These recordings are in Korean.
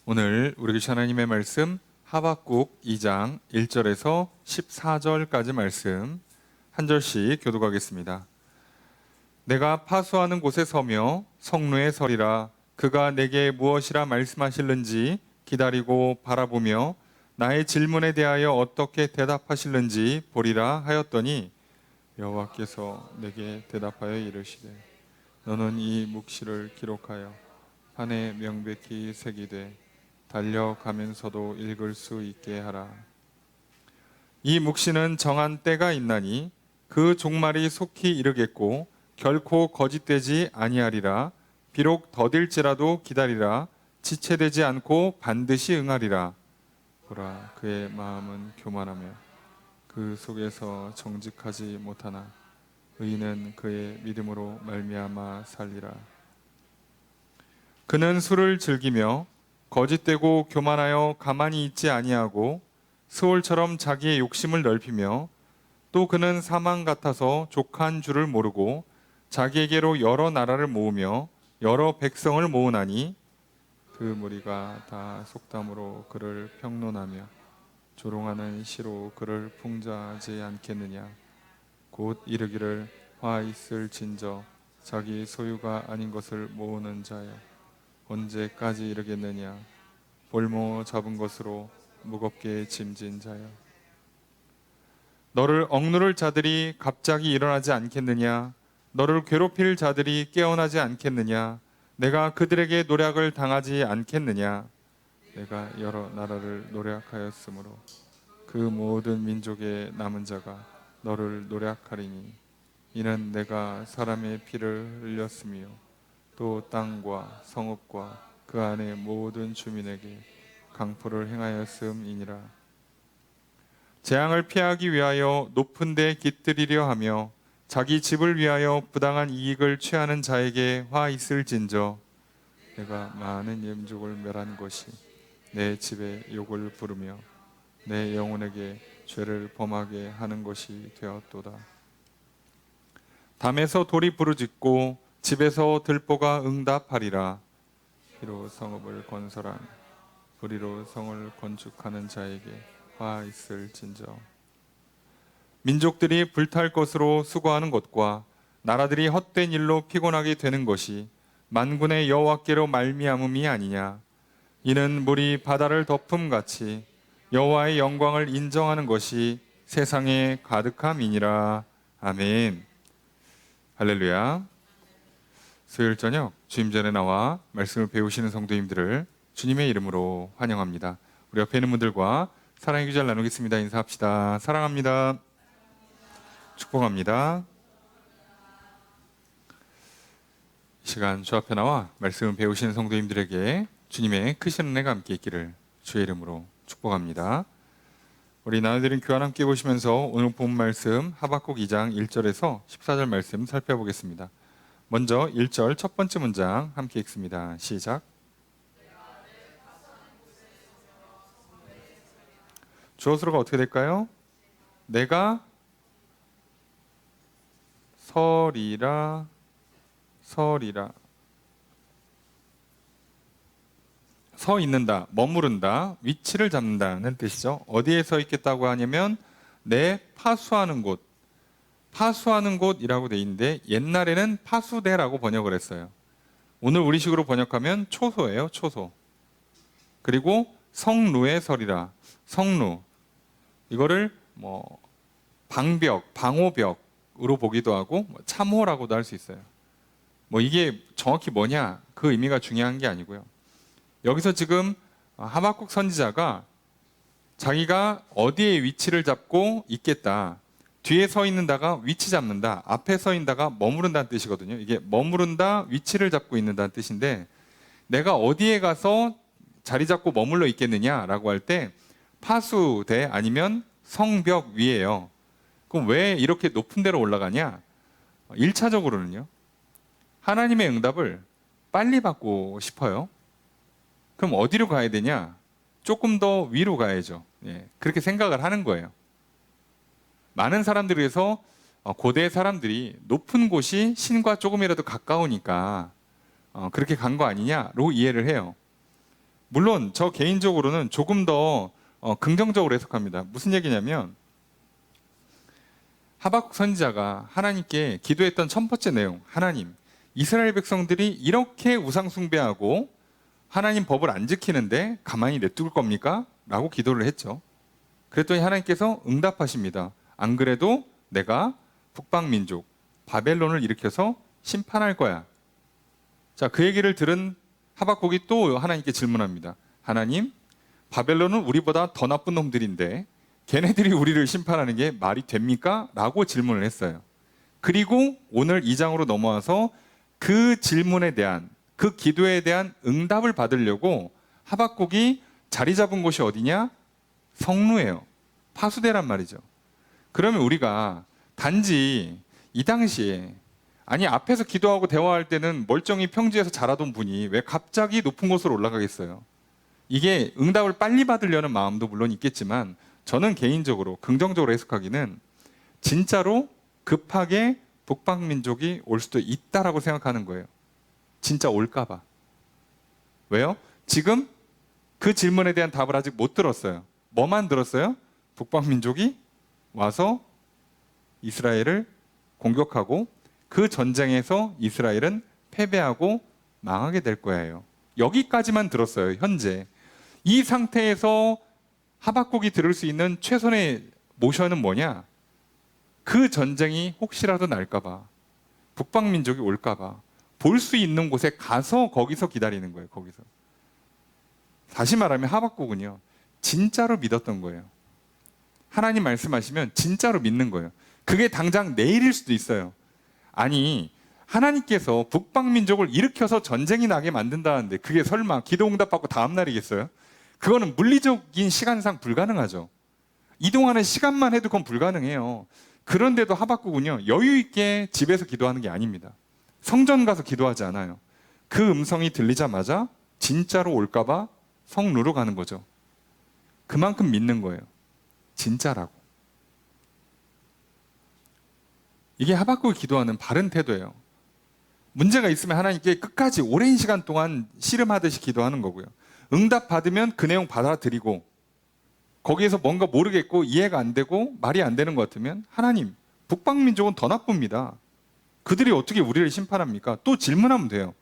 오늘 우리 주신 하나님의 말씀 하박국 2장 1절에서 14절까지 말씀 한 절씩 교독하겠습니다. 내가 파수하는 곳에 서며 성루에 서리라. 그가 내게 무엇이라 말씀하실는지 기다리고 바라보며 나의 질문에 대하여 어떻게 대답하실는지 보리라 하였더니 여호와께서 내게 대답하여 이르시되 너는 이 묵시를 기록하여 판에 명백히 새기되 달려가면서도 읽을 수 있게 하라. 이 묵시는 정한 때가 있나니 그 종말이 속히 이르겠고 결코 거짓되지 아니하리라. 비록 더딜지라도 기다리라. 지체되지 않고 반드시 응하리라. 보라, 그의 마음은 교만하며 그 속에서 정직하지 못하나 의인은 그의 믿음으로 말미암아 살리라. 그는 술을 즐기며 거짓되고 교만하여 가만히 있지 아니하고 스올처럼 자기의 욕심을 넓히며 또 그는 사망 같아서 족한 줄을 모르고 자기에게로 여러 나라를 모으며 여러 백성을 모으나니 그 무리가 다 속담으로 그를 평론하며 조롱하는 시로 그를 풍자하지 않겠느냐. 곧 이르기를 화 있을 진저 자기 소유가 아닌 것을 모으는 자여 언제까지 이르겠느냐. 볼모 잡은 것으로 무겁게 짐진 자여 너를 억누를 자들이 갑자기 일어나지 않겠느냐. 너를 괴롭힐 자들이 깨어나지 않겠느냐. 내가 그들에게 노략을 당하지 않겠느냐. 내가 여러 나라를 노략하였으므로 그 모든 민족의 남은 자가 너를 노략하리니 이는 내가 사람의 피를 흘렸으며 또 땅과 성읍과 그 안의 모든 주민에게 강포를 행하였음이니라. 재앙을 피하기 위하여 높은 데 깃들이려 하며 자기 집을 위하여 부당한 이익을 취하는 자에게 화 있을진저 내가 많은 민족을 멸한 것이 내 집에 욕을 부르며 내 영혼에게 죄를 범하게 하는 것이 되었도다. 담에서 돌이 부르짖고 집에서 들보가 응답하리라. 피로 성읍을 건설한 불의로 성을 건축하는 자에게 화 있을진저 민족들이 불탈 것으로 수고하는 것과 나라들이 헛된 일로 피곤하게 되는 것이 만군의 여호와께로 말미암음이 아니냐. 이는 물이 바다를 덮음같이 여호와의 영광을 인정하는 것이 세상에 가득함이니라. 아멘. 할렐루야. 수요일 저녁 주임전에 나와 말씀을 배우시는 성도님들을 주님의 이름으로 환영합니다. 우리 옆에 있는 분들과 사랑의 규제를 나누겠습니다. 인사합시다. 사랑합니다. 축복합니다. 이 시간 주 앞에 나와 말씀을 배우시는 성도님들에게 주님의 크신 은혜가 함께 있기를 주의 이름으로 축복합니다. 우리 나눠드린 교환 함께 보시면서 오늘 본 말씀 하박국 2장 1절에서 14절 말씀 살펴보겠습니다. 먼저 1절 첫 번째 문장 함께 읽습니다. 시작. 주어스로가 어떻게 될까요? 내가 서리라 서리라. 서 있는다, 머무른다, 위치를 잡는다는 뜻이죠. 어디에 서 있겠다고 하냐면 내 파수하는 곳, 파수하는 곳이라고 돼 있는데 옛날에는 파수대라고 번역을 했어요. 오늘 우리식으로 번역하면 초소예요. 초소. 그리고 성루에 서리라. 성루, 이거를 방벽, 방호벽으로 보기도 하고 참호라고도 할 수 있어요. 이게 정확히 뭐냐 그 의미가 중요한 게 아니고요. 여기서 지금 하박국 선지자가 자기가 어디에 위치를 잡고 있겠다, 뒤에 서 있는다가 위치 잡는다, 앞에 서 있는다가 머무른다는 뜻이거든요. 이게 머무른다, 위치를 잡고 있는다는 뜻인데 내가 어디에 가서 자리 잡고 머물러 있겠느냐라고 할 때 파수대 아니면 성벽 위에요. 그럼 왜 이렇게 높은 데로 올라가냐? 1차적으로는요. 하나님의 응답을 빨리 받고 싶어요. 그럼 어디로 가야 되냐? 조금 더 위로 가야죠. 그렇게 생각을 하는 거예요. 많은 사람들에 의해서 고대 사람들이 높은 곳이 신과 조금이라도 가까우니까 그렇게 간 거 아니냐로 이해를 해요. 물론 저 개인적으로는 조금 더 긍정적으로 해석합니다. 무슨 얘기냐면 하박국 선지자가 하나님께 기도했던 첫 번째 내용, 하나님, 이스라엘 백성들이 이렇게 우상 숭배하고 하나님 법을 안 지키는데 가만히 냅둘 겁니까? 라고 기도를 했죠. 그랬더니 하나님께서 응답하십니다. 안 그래도 내가 북방민족 바벨론을 일으켜서 심판할 거야. 자, 그 얘기를 들은 하박국이 또 하나님께 질문합니다. 하나님, 바벨론은 우리보다 더 나쁜 놈들인데 걔네들이 우리를 심판하는 게 말이 됩니까? 라고 질문을 했어요. 그리고 오늘 2장으로 넘어와서 그 질문에 대한, 그 기도에 대한 응답을 받으려고 하박국이 자리 잡은 곳이 어디냐? 성루예요. 파수대란 말이죠. 그러면 우리가 단지 이 당시에, 아니 앞에서 기도하고 대화할 때는 멀쩡히 평지에서 자라던 분이 왜 갑자기 높은 곳으로 올라가겠어요? 이게 응답을 빨리 받으려는 마음도 물론 있겠지만 저는 개인적으로 긍정적으로 해석하기는 진짜로 급하게 북방민족이 올 수도 있다라고 생각하는 거예요. 진짜 올까 봐. 왜요? 지금 그 질문에 대한 답을 아직 못 들었어요. 뭐만 들었어요? 북방민족이 와서 이스라엘을 공격하고 그 전쟁에서 이스라엘은 패배하고 망하게 될 거예요. 여기까지만 들었어요. 현재. 이 상태에서 하박국이 들을 수 있는 최선의 모션은 뭐냐? 그 전쟁이 혹시라도 날까 봐, 북방민족이 올까 봐 볼 수 있는 곳에 가서 거기서 기다리는 거예요. 거기서. 다시 말하면 하박국은요, 진짜로 믿었던 거예요. 하나님 말씀하시면 진짜로 믿는 거예요. 그게 당장 내일일 수도 있어요. 아니, 하나님께서 북방민족을 일으켜서 전쟁이 나게 만든다는데 그게 설마 기도 응답받고 다음 날이겠어요? 그거는 물리적인 시간상 불가능하죠. 이동하는 시간만 해도 그건 불가능해요. 그런데도 하박국은요, 여유 있게 집에서 기도하는 게 아닙니다. 성전 가서 기도하지 않아요. 그 음성이 들리자마자 진짜로 올까 봐 성루로 가는 거죠. 그만큼 믿는 거예요. 진짜라고. 이게 하박국이 기도하는 바른 태도예요. 문제가 있으면 하나님께 끝까지 오랜 시간 동안 씨름하듯이 기도하는 거고요. 응답 받으면 그 내용 받아들이고, 거기에서 뭔가 모르겠고 이해가 안 되고 말이 안 되는 것 같으면 하나님, 북방민족은 더 나쁩니다. 그들이 어떻게 우리를 심판합니까? 또 질문하면 돼요.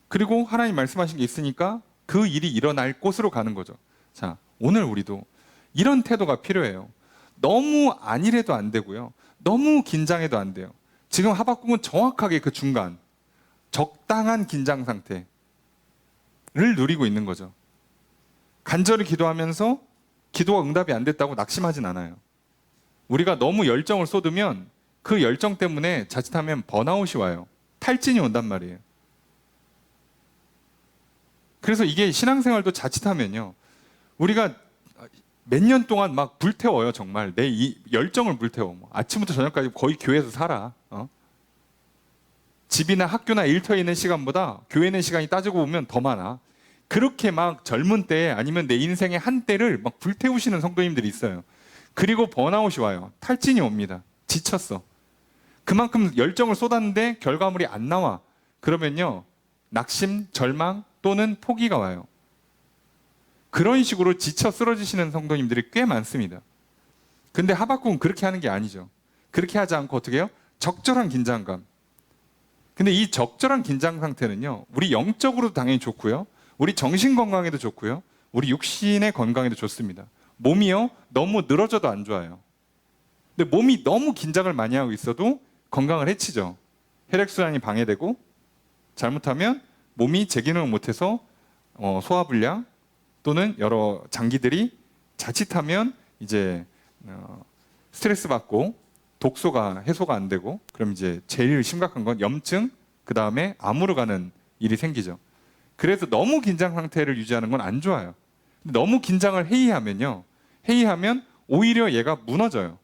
그리고 하나님 말씀하신 게 있으니까 그 일이 일어날 곳으로 가는 거죠. 자, 오늘 우리도 이런 태도가 필요해요. 너무 안일해도 안 되고요. 너무 긴장해도 안 돼요. 지금 하박국은 정확하게 그 중간, 적당한 긴장 상태를 누리고 있는 거죠. 간절히 기도하면서 기도가 응답이 안 됐다고 낙심하진 않아요. 우리가 너무 열정을 쏟으면 그 열정 때문에 자칫하면 번아웃이 와요. 탈진이 온단 말이에요. 그래서 이게 신앙생활도 자칫하면요, 우리가 몇 년 동안 막 불태워요. 정말 내 이 열정을 불태워. 아침부터 저녁까지 거의 교회에서 살아. 집이나 학교나 일터에 있는 시간보다 교회 있는 시간이 따지고 보면 더 많아. 그렇게 막 젊은 때 아니면 내 인생의 한때를 막 불태우시는 성도님들이 있어요. 그리고 번아웃이 와요. 탈진이 옵니다. 지쳤어. 그만큼 열정을 쏟았는데 결과물이 안 나와. 그러면요, 낙심, 절망 또는 포기가 와요. 그런 식으로 지쳐 쓰러지시는 성도님들이 꽤 많습니다. 근데 하박국은 그렇게 하는 게 아니죠. 그렇게 하지 않고 어떻게 해요? 적절한 긴장감. 근데 이 적절한 긴장 상태는요, 우리 영적으로도 당연히 좋고요, 우리 정신 건강에도 좋고요, 우리 육신의 건강에도 좋습니다. 몸이요, 너무 늘어져도 안 좋아요. 근데 몸이 너무 긴장을 많이 하고 있어도 건강을 해치죠. 혈액순환이 방해되고, 잘못하면 몸이 제 기능을 못해서 소화불량 또는 여러 장기들이 자칫하면 이제 스트레스 받고 독소가 해소가 안 되고, 그럼 이제 제일 심각한 건 염증, 그 다음에 암으로 가는 일이 생기죠. 그래서 너무 긴장 상태를 유지하는 건 안 좋아요. 너무 긴장을 해이하면요, 해이하면 오히려 얘가 무너져요.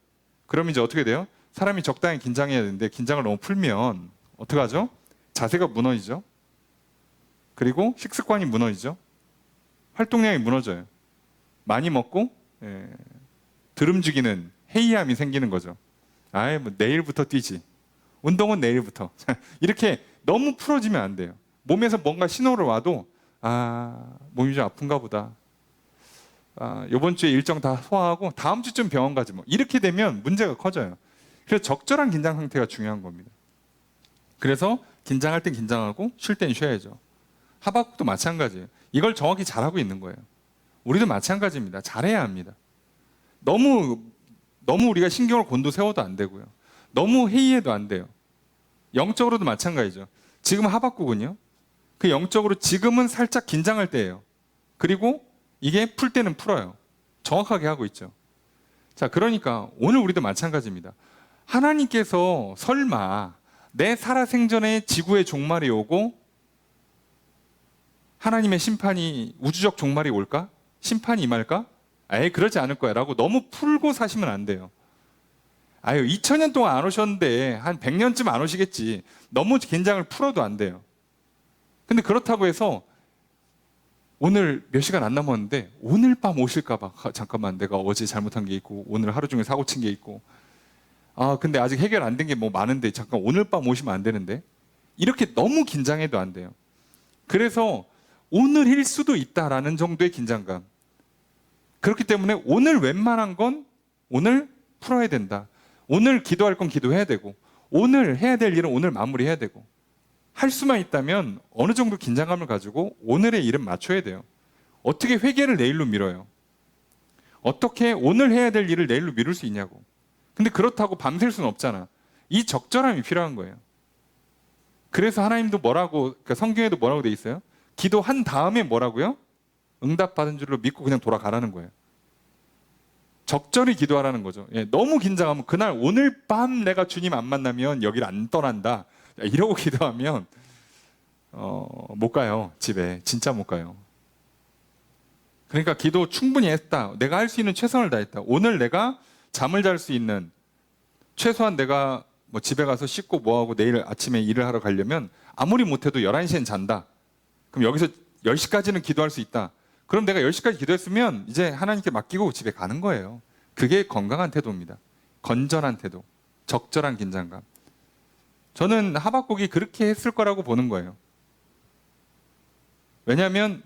그럼 이제 어떻게 돼요? 사람이 적당히 긴장해야 되는데 긴장을 너무 풀면 어떡하죠? 자세가 무너지죠. 그리고 식습관이 무너지죠. 활동량이 무너져요. 많이 먹고 덜 움직이는 해이함이 생기는 거죠. 아이, 뭐 내일부터 뛰지. 운동은 내일부터. 이렇게 너무 풀어지면 안 돼요. 몸에서 뭔가 신호를 와도 몸이 좀 아픈가 보다. 이번 주에 일정 다 소화하고 다음 주쯤 병원 가지 뭐. 이렇게 되면 문제가 커져요. 그래서 적절한 긴장 상태가 중요한 겁니다. 그래서 긴장할 땐 긴장하고 쉴 땐 쉬어야죠. 하박국도 마찬가지예요. 이걸 정확히 잘하고 있는 거예요. 우리도 마찬가지입니다. 잘해야 합니다. 너무 우리가 신경을 곤두세워도 안 되고요. 너무 회의해도 안 돼요. 영적으로도 마찬가지죠. 지금 하박국은요. 그 영적으로 지금은 살짝 긴장할 때예요. 그리고 이게 풀 때는 풀어요. 정확하게 하고 있죠. 자, 그러니까 오늘 우리도 마찬가지입니다. 하나님께서 설마 내 살아생전에 지구의 종말이 오고 하나님의 심판이 우주적 종말이 올까? 심판이 임할까? 그러지 않을 거야 라고 너무 풀고 사시면 안 돼요. 2000년 동안 안 오셨는데 한 100년쯤 안 오시겠지. 너무 긴장을 풀어도 안 돼요. 근데 그렇다고 해서 오늘 몇 시간 안 남았는데 오늘 밤 오실까 봐 잠깐만 내가 어제 잘못한 게 있고 오늘 하루 종일 사고 친 게 있고 근데 아직 해결 안 된 게 뭐 많은데 잠깐 오늘 밤 오시면 안 되는데 이렇게 너무 긴장해도 안 돼요. 그래서 오늘일 수도 있다라는 정도의 긴장감. 그렇기 때문에 오늘 웬만한 건 오늘 풀어야 된다. 오늘 기도할 건 기도해야 되고 오늘 해야 될 일은 오늘 마무리해야 되고 할 수만 있다면 어느 정도 긴장감을 가지고 오늘의 일은 맞춰야 돼요. 어떻게 회개를 내일로 미뤄요? 어떻게 오늘 해야 될 일을 내일로 미룰 수 있냐고. 근데 그렇다고 밤샐 수는 없잖아. 이 적절함이 필요한 거예요. 그래서 하나님도 그러니까 성경에도 뭐라고 돼 있어요? 기도한 다음에 뭐라고요? 응답받은 줄로 믿고 그냥 돌아가라는 거예요. 적절히 기도하라는 거죠. 너무 긴장하면 그날 오늘 밤 내가 주님 안 만나면 여기를 안 떠난다. 이러고 기도하면 못 가요. 집에. 진짜 못 가요. 그러니까 기도 충분히 했다. 내가 할 수 있는 최선을 다했다. 오늘 내가 잠을 잘 수 있는 최소한 내가 뭐 집에 가서 씻고 뭐하고 내일 아침에 일을 하러 가려면 아무리 못해도 11시엔 잔다. 그럼 여기서 10시까지는 기도할 수 있다. 그럼 내가 10시까지 기도했으면 이제 하나님께 맡기고 집에 가는 거예요. 그게 건강한 태도입니다. 건전한 태도. 적절한 긴장감. 저는 하박국이 그렇게 했을 거라고 보는 거예요. 왜냐하면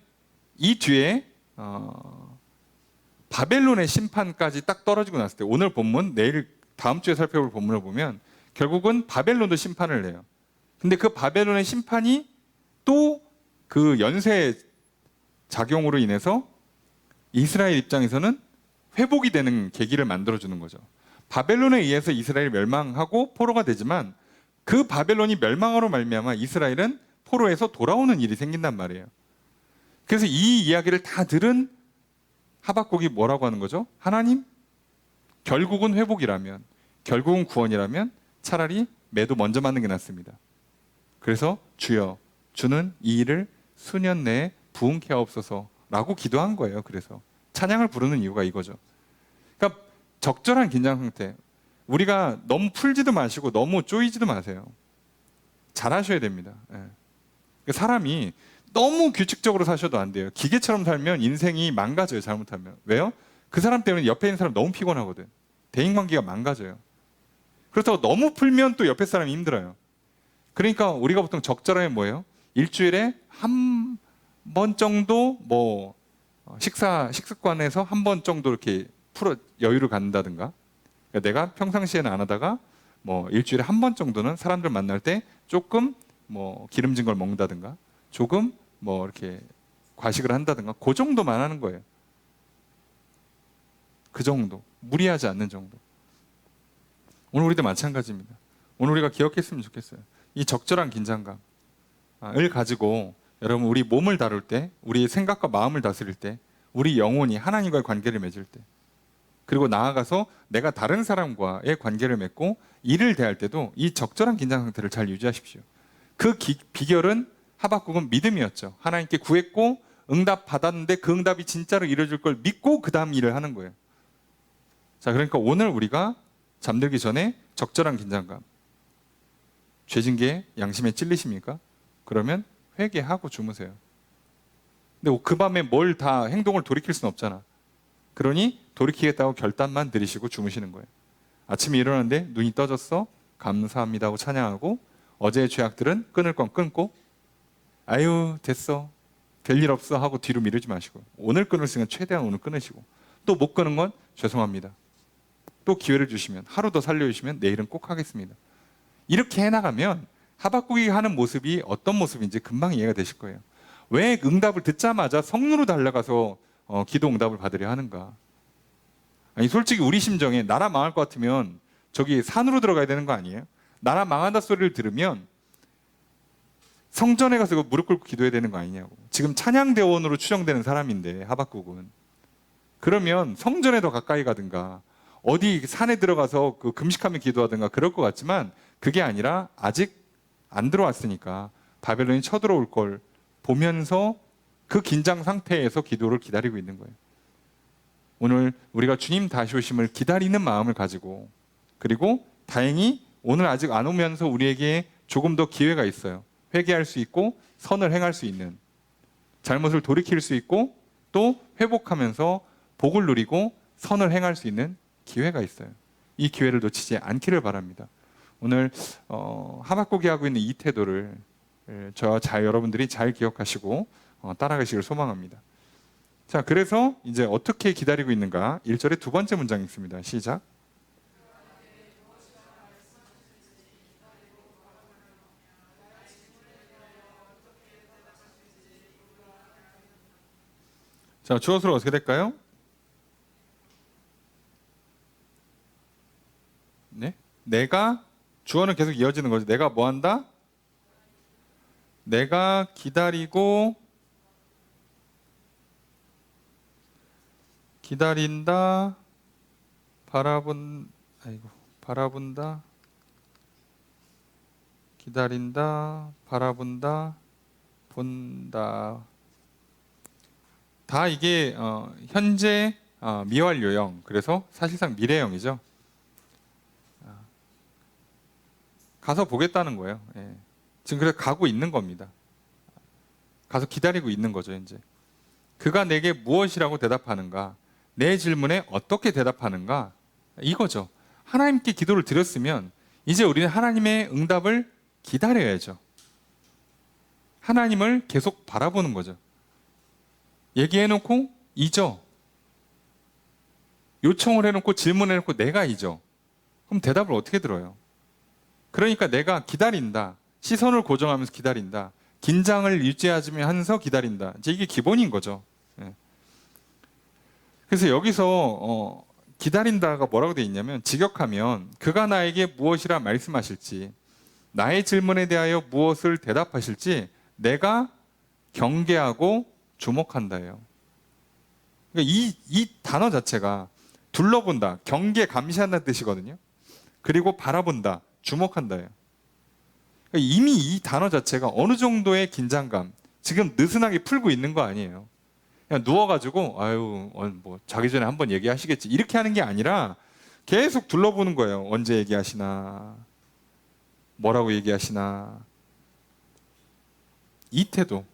이 뒤에 바벨론의 심판까지 딱 떨어지고 났을 때 오늘 본문, 내일 다음 주에 살펴볼 본문을 보면 결국은 바벨론도 심판을 내요. 근데 그 바벨론의 심판이 또 그 연쇄 작용으로 인해서 이스라엘 입장에서는 회복이 되는 계기를 만들어주는 거죠. 바벨론에 의해서 이스라엘이 멸망하고 포로가 되지만 그 바벨론이 멸망으로 말미암아 이스라엘은 포로에서 돌아오는 일이 생긴단 말이에요. 그래서 이 이야기를 다 들은 하박국이 뭐라고 하는 거죠? 하나님, 결국은 회복이라면, 결국은 구원이라면 차라리 매도 먼저 맞는 게 낫습니다. 그래서 주여, 주는 이 일을 수년 내에 부응케 하옵소서라고 기도한 거예요. 그래서 찬양을 부르는 이유가 이거죠. 그러니까 적절한 긴장 상태. 우리가 너무 풀지도 마시고 너무 쪼이지도 마세요. 잘하셔야 됩니다. 사람이 너무 규칙적으로 사셔도 안 돼요. 기계처럼 살면 인생이 망가져요. 잘못하면. 왜요? 그 사람 때문에 옆에 있는 사람 너무 피곤하거든. 대인관계가 망가져요. 그렇다고 너무 풀면 또 옆에 사람이 힘들어요. 그러니까 우리가 보통 적절하면 뭐예요? 일주일에 한 번 정도 뭐 식습관에서 한 번 정도 이렇게 여유를 갖는다든가. 그러니까 내가 평상시에는 안 하다가 뭐 일주일에 한 번 정도는 사람들 만날 때 조금 뭐 기름진 걸 먹는다든가 조금 뭐 이렇게 과식을 한다든가 그 정도만 하는 거예요. 그 정도. 무리하지 않는 정도. 오늘 우리도 마찬가지입니다. 오늘 우리가 기억했으면 좋겠어요. 이 적절한 긴장감을 가지고 여러분 우리 몸을 다룰 때, 우리 생각과 마음을 다스릴 때, 우리 영혼이 하나님과의 관계를 맺을 때, 그리고 나아가서 내가 다른 사람과의 관계를 맺고 일을 대할 때도 이 적절한 긴장 상태를 잘 유지하십시오. 그 비결은 하박국은 믿음이었죠. 하나님께 구했고 응답 받았는데 그 응답이 진짜로 이루어질 걸 믿고 그 다음 일을 하는 거예요. 자, 그러니까 오늘 우리가 잠들기 전에 적절한 긴장감. 죄진 게 양심에 찔리십니까? 그러면 회개하고 주무세요. 근데 그 밤에 뭘 다 행동을 돌이킬 수는 없잖아. 그러니 돌이키겠다고 결단만 들이시고 주무시는 거예요. 아침에 일어났는데 눈이 떠졌어. 감사합니다 하고 찬양하고 어제의 죄악들은 끊을 건 끊고 아유 됐어. 별일 없어 하고 뒤로 미루지 마시고, 오늘 끊을 수 있는 최대한 오늘 끊으시고, 또 못 끊은 건 죄송합니다. 또 기회를 주시면, 하루 더 살려주시면 내일은 꼭 하겠습니다. 이렇게 해나가면 하박국이 하는 모습이 어떤 모습인지 금방 이해가 되실 거예요. 왜 응답을 듣자마자 성루로 달려가서 기도 응답을 받으려 하는가? 아니 솔직히 우리 심정에 나라 망할 것 같으면 저기 산으로 들어가야 되는 거 아니에요? 나라 망한다 소리를 들으면 성전에 가서 무릎 꿇고 기도해야 되는 거 아니냐고. 지금 찬양대원으로 추정되는 사람인데 하박국은. 그러면 성전에 더 가까이 가든가 어디 산에 들어가서 그 금식하며 기도하든가 그럴 것 같지만 그게 아니라 아직 안 들어왔으니까 바벨론이 쳐들어올 걸 보면서 그 긴장 상태에서 기도를 기다리고 있는 거예요. 오늘 우리가 주님 다시 오심을 기다리는 마음을 가지고, 그리고 다행히 오늘 아직 안 오면서 우리에게 조금 더 기회가 있어요. 회개할 수 있고 선을 행할 수 있는, 잘못을 돌이킬 수 있고 또 회복하면서 복을 누리고 선을 행할 수 있는 기회가 있어요. 이 기회를 놓치지 않기를 바랍니다. 오늘 하박국이 하고 있는 이 태도를 저와 여러분들이 잘 기억하시고 따라가시길 소망합니다. 자, 그래서 이제 어떻게 기다리고 있는가? 1절에 두 번째 문장이 있습니다. 시작. 자, 주어수로 어떻게 될까요? 네? 내가, 주어는 계속 이어지는 거죠. 내가 뭐 한다? 내가 기다리고 기다린다, 바라본다, 기다린다, 바라본다, 본다. 다 이게 현재 미완료형, 그래서 사실상 미래형이죠. 가서 보겠다는 거예요. 예. 지금 그래서 가고 있는 겁니다. 가서 기다리고 있는 거죠. 이제 그가 내게 무엇이라고 대답하는가, 내 질문에 어떻게 대답하는가, 이거죠. 하나님께 기도를 드렸으면 이제 우리는 하나님의 응답을 기다려야죠. 하나님을 계속 바라보는 거죠. 얘기해놓고 잊어. 요청을 해놓고 질문해놓고 내가 잊어. 그럼 대답을 어떻게 들어요? 그러니까 내가 기다린다. 시선을 고정하면서 기다린다. 긴장을 유지하면서 기다린다. 이제 이게 기본인 거죠. 예. 그래서 여기서 기다린다가 뭐라고 되어 있냐면, 직역하면 그가 나에게 무엇이라 말씀하실지, 나의 질문에 대하여 무엇을 대답하실지 내가 경계하고 주목한다예요. 그러니까 이 단어 자체가 둘러본다, 경계, 감시한다는 뜻이거든요. 그리고 바라본다, 주목한다예요. 그러니까 이미 이 단어 자체가 어느 정도의 긴장감, 지금 느슨하게 풀고 있는 거 아니에요. 그냥 누워가지고 아유 뭐 자기 전에 한번 얘기하시겠지 이렇게 하는 게 아니라 계속 둘러보는 거예요. 언제 얘기하시나, 뭐라고 얘기하시나. 이 태도.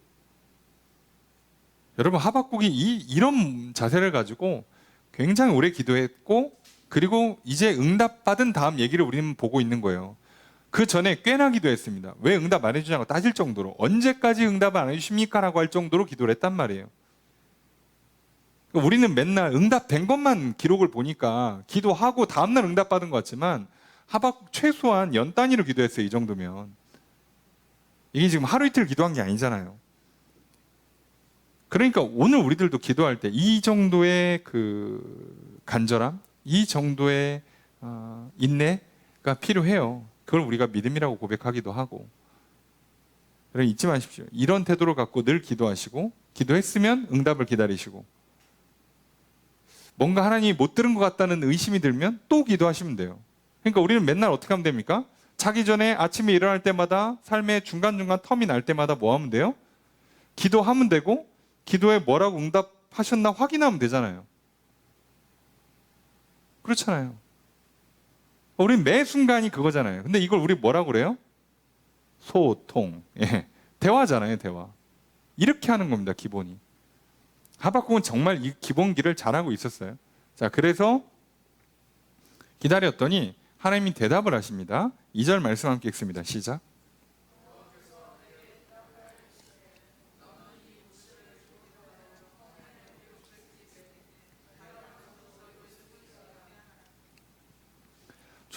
여러분, 하박국이 이런 자세를 가지고 굉장히 오래 기도했고, 그리고 이제 응답받은 다음 얘기를 우리는 보고 있는 거예요. 그 전에 꽤나 기도했습니다. 왜 응답 안 해주냐고 따질 정도로, 언제까지 응답을 안 해주십니까? 라고 할 정도로 기도를 했단 말이에요. 우리는 맨날 응답된 것만 기록을 보니까 기도하고 다음날 응답받은 것 같지만, 하박국 최소한 연 단위로 기도했어요. 이 정도면. 이게 지금 하루 이틀 기도한 게 아니잖아요. 그러니까 오늘 우리들도 기도할 때 이 정도의 그 간절함, 이 정도의 인내가 필요해요. 그걸 우리가 믿음이라고 고백하기도 하고. 그러니 잊지 마십시오. 이런 태도를 갖고 늘 기도하시고, 기도했으면 응답을 기다리시고, 뭔가 하나님이 못 들은 것 같다는 의심이 들면 또 기도하시면 돼요. 그러니까 우리는 맨날 어떻게 하면 됩니까? 자기 전에 아침에 일어날 때마다, 삶의 중간중간 텀이 날 때마다 뭐 하면 돼요? 기도하면 되고, 기도에 뭐라고 응답하셨나 확인하면 되잖아요. 그렇잖아요. 우리 매 순간이 그거잖아요. 근데 이걸 우리 뭐라고 그래요? 소통. 예. 대화잖아요, 대화. 이렇게 하는 겁니다, 기본이. 하박국은 정말 이 기본기를 잘하고 있었어요. 자, 그래서 기다렸더니 하나님이 대답을 하십니다. 2절 말씀 함께 읽습니다. 시작.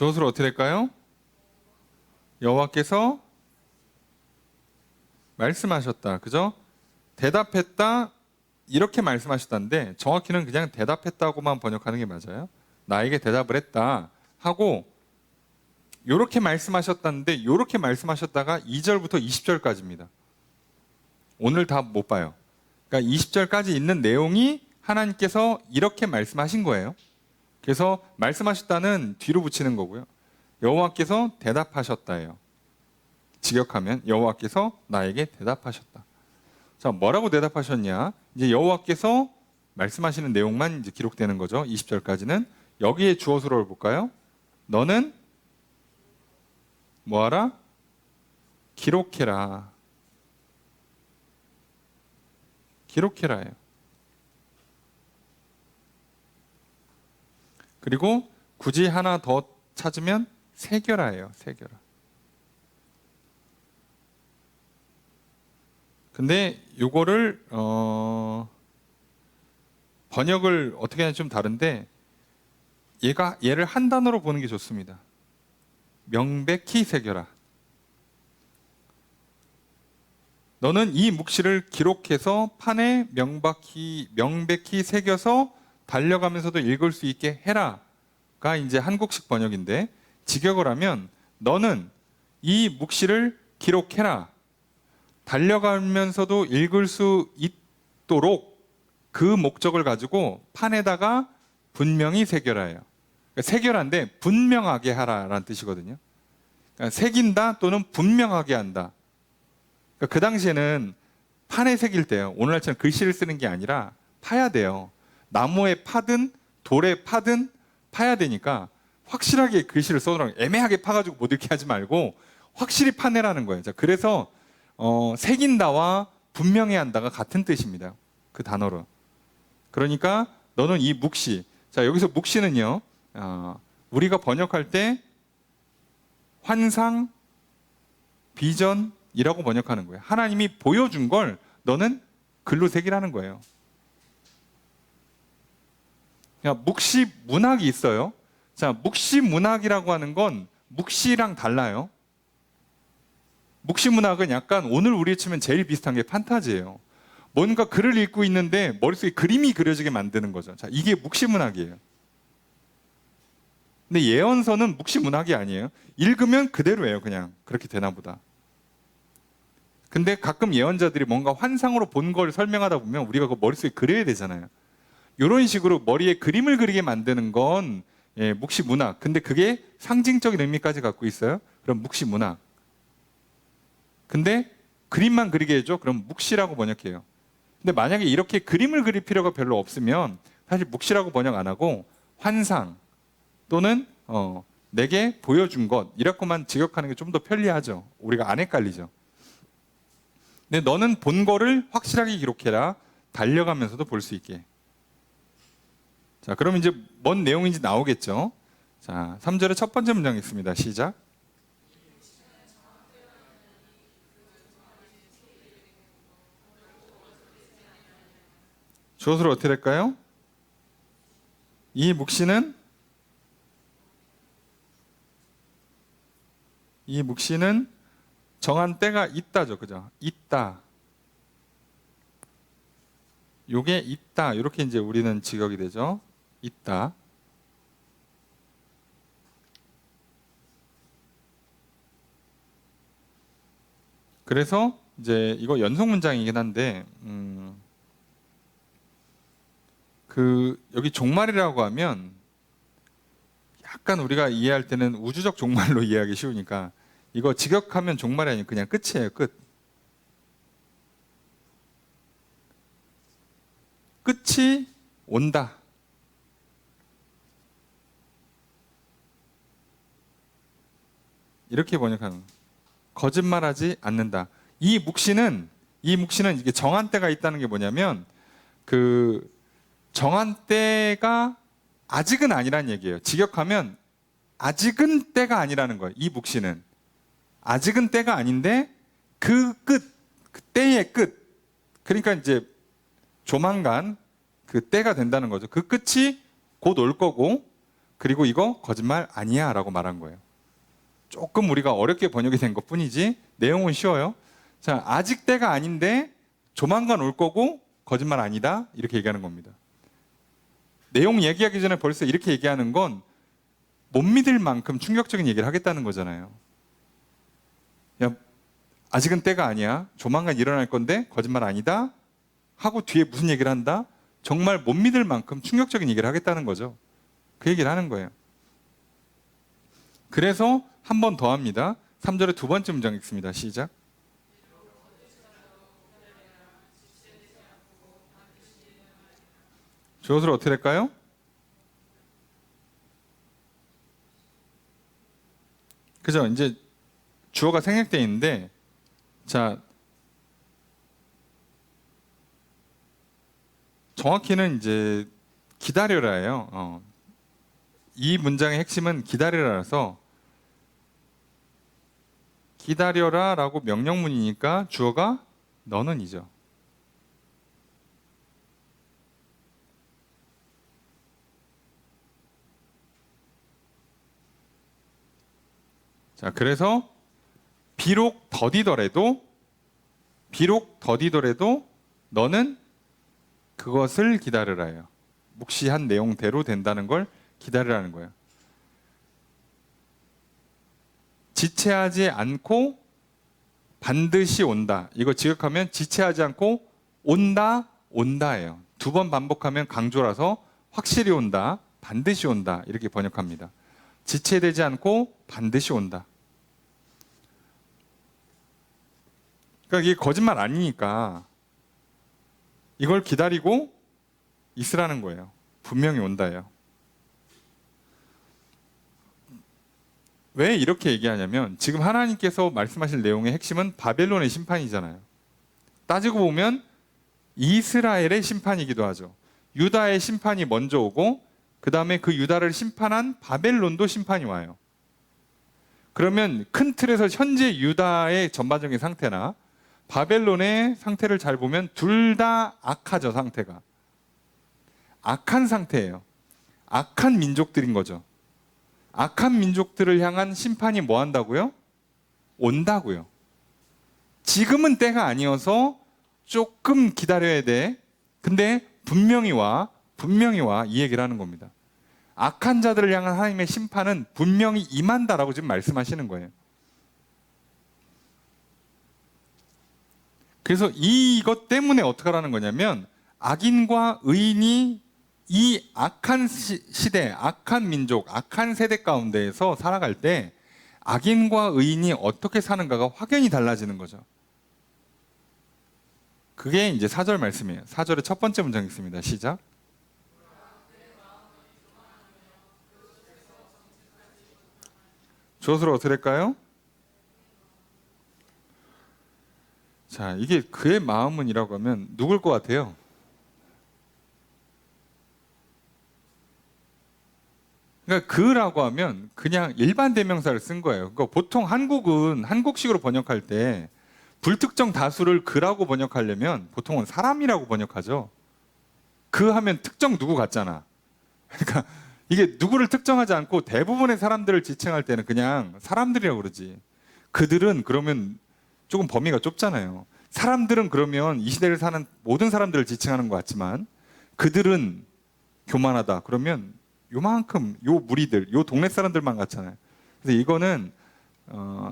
주어수로 어떻게 될까요? 여호와께서 말씀하셨다. 그죠? 대답했다. 이렇게 말씀하셨다는데 정확히는 그냥 대답했다고만 번역하는 게 맞아요. 나에게 대답을 했다 하고 이렇게 말씀하셨다는데 이렇게 말씀하셨다가 2절부터 20절까지입니다. 오늘 다 못 봐요. 그러니까 20절까지 있는 내용이 하나님께서 이렇게 말씀하신 거예요. 그래서 말씀하셨다는 뒤로 붙이는 거고요. 여호와께서 대답하셨다예요. 직역하면 여호와께서 나에게 대답하셨다. 자, 뭐라고 대답하셨냐? 이제 여호와께서 말씀하시는 내용만 이제 기록되는 거죠. 20절까지는. 여기에 주어수로를 볼까요? 너는 뭐하라? 기록해라. 기록해라예요. 그리고 굳이 하나 더 찾으면 새겨라예요. 새겨라. 근데 요거를 번역을 어떻게 하는지 좀 다른데 얘를 한 단어로 보는 게 좋습니다. 명백히 새겨라. 너는 이 묵시를 기록해서 판에 명백히 새겨서 달려가면서도 읽을 수 있게 해라가 이제 한국식 번역인데 직역을 하면 너는 이 묵시를 기록해라. 달려가면서도 읽을 수 있도록 그 목적을 가지고 판에다가 분명히 새겨라예요. 그러니까 새겨라인데 분명하게 하라라는 뜻이거든요. 그러니까 새긴다 또는 분명하게 한다. 그러니까 그 당시에는 판에 새길 때요. 오늘날처럼 글씨를 쓰는 게 아니라 파야 돼요. 나무에 파든 돌에 파든 파야 되니까 확실하게 글씨를 써놓으라고. 애매하게 파가지고 못 읽게 하지 말고 확실히 파내라는 거예요. 자, 그래서 새긴다와 분명히 한다가 같은 뜻입니다. 그 단어로. 그러니까 너는 이 묵시. 자, 여기서 묵시는요. 우리가 번역할 때 환상, 비전이라고 번역하는 거예요. 하나님이 보여준 걸 너는 글로 새기라는 거예요. 그러니까 묵시 문학이 있어요. 자, 묵시 문학이라고 하는 건 묵시랑 달라요. 묵시 문학은 약간 오늘 우리 치면 제일 비슷한 게 판타지예요. 뭔가 글을 읽고 있는데 머릿속에 그림이 그려지게 만드는 거죠. 자, 이게 묵시 문학이에요. 근데 예언서는 묵시 문학이 아니에요. 읽으면 그대로예요. 그냥 그렇게 되나 보다. 근데 가끔 예언자들이 뭔가 환상으로 본 걸 설명하다 보면 우리가 그 머릿속에 그려야 되잖아요. 이런 식으로 머리에 그림을 그리게 만드는 건 묵시 문학. 근데 그게 상징적인 의미까지 갖고 있어요. 그럼 묵시 문학. 근데 그림만 그리게 해줘? 그럼 묵시라고 번역해요. 근데 만약에 이렇게 그림을 그릴 필요가 별로 없으면 사실 묵시라고 번역 안 하고 환상 또는 내게 보여준 것 이렇게만 직역하는 게 좀 더 편리하죠. 우리가 안 헷갈리죠. 근데 너는 본 거를 확실하게 기록해라. 달려가면서도 볼 수 있게. 자, 그럼 이제 뭔 내용인지 나오겠죠. 자, 3절의 첫 번째 문장 있습니다. 시작. 주어수로 어떻게 될까요? 이 묵시는 정한 때가 있다죠. 그죠? 있다. 요게 있다. 이렇게 이제 우리는 직역이 되죠. 있다. 그래서 이제 이거 연속 문장이긴 한데 여기 종말이라고 하면 약간 우리가 이해할 때는 우주적 종말로 이해하기 쉬우니까 이거 직역하면 종말이 아니고 그냥 끝이에요. 끝. 끝이 온다. 이렇게 번역하는 거예요. 거짓말하지 않는다. 이 묵시는 이게 정한 때가 있다는 게 뭐냐면 그 정한 때가 아직은 아니란 얘기예요. 직역하면 아직은 때가 아니라는 거예요. 이 묵시는 아직은 때가 아닌데 그 때의 끝. 그러니까 이제 조만간 그 때가 된다는 거죠. 그 끝이 곧 올 거고 그리고 이거 거짓말 아니야 라고 말한 거예요. 조금 우리가 어렵게 번역이 된 것 뿐이지 내용은 쉬워요. 자, 아직 때가 아닌데 조만간 올 거고 거짓말 아니다 이렇게 얘기하는 겁니다. 내용 얘기하기 전에 벌써 이렇게 얘기하는 건 못 믿을 만큼 충격적인 얘기를 하겠다는 거잖아요. 야, 아직은 때가 아니야. 조만간 일어날 건데 거짓말 아니다 하고 뒤에 무슨 얘기를 한다? 정말 못 믿을 만큼 충격적인 얘기를 하겠다는 거죠. 그 얘기를 하는 거예요. 그래서 한 번 더 합니다. 3절의 두 번째 문장 읽습니다. 시작. 주어로 어떻게 될까요? 그죠? 이제 주어가 생략되어 있는데, 자, 정확히는 이제 기다려라예요. 이 문장의 핵심은 기다려라라서 기다려라라고 명령문이니까 주어가 너는이죠. 자, 그래서 비록 더디더라도 너는 그것을 기다려라요. 묵시한 내용대로 된다는 걸 기다리라는 거예요. 지체하지 않고 반드시 온다. 이거 지역하면 지체하지 않고 온다예요. 두 번 반복하면 강조라서 확실히 온다, 반드시 온다 이렇게 번역합니다. 지체되지 않고 반드시 온다. 그러니까 이게 거짓말 아니니까 이걸 기다리고 있으라는 거예요. 분명히 온다예요. 왜 이렇게 얘기하냐면 지금 하나님께서 말씀하실 내용의 핵심은 바벨론의 심판이잖아요. 따지고 보면 이스라엘의 심판이기도 하죠. 유다의 심판이 먼저 오고 그 다음에 그 유다를 심판한 바벨론도 심판이 와요. 그러면 큰 틀에서 현재 유다의 전반적인 상태나 바벨론의 상태를 잘 보면 둘 다 악하죠. 상태가 악한 상태예요. 악한 민족들인 거죠. 악한 민족들을 향한 심판이 뭐 한다고요? 온다고요. 지금은 때가 아니어서 조금 기다려야 돼. 근데 분명히 와 이 얘기를 하는 겁니다. 악한 자들을 향한 하나님의 심판은 분명히 임한다라고 지금 말씀하시는 거예요. 그래서 이것 때문에 어떻게 하라는 거냐면 악인과 의인이 이 악한 시대, 악한 민족, 악한 세대 가운데에서 살아갈 때 악인과 의인이 어떻게 사는가가 확연히 달라지는 거죠. 그게 이제 4절 말씀이에요. 4절의 첫 번째 문장 있습니다. 시작. 주어로 어떻게 될까요? 자, 이게 그의 마음은이라고 하면 누굴 것 같아요? 그러니까 그라고 하면 그냥 일반 대명사를 쓴 거예요. 그러니까 보통 한국은 한국식으로 번역할 때 불특정 다수를 그라고 번역하려면 보통은 사람이라고 번역하죠. 그 하면 특정 누구 같잖아. 그러니까 이게 누구를 특정하지 않고 대부분의 사람들을 지칭할 때는 그냥 사람들이라고 그러지. 그들은 그러면 조금 범위가 좁잖아요. 사람들은 그러면 이 시대를 사는 모든 사람들을 지칭하는 것 같지만 그들은 교만하다. 그러면 요만큼 요 무리들, 요 동네 사람들만 같잖아요. 그래서 이거는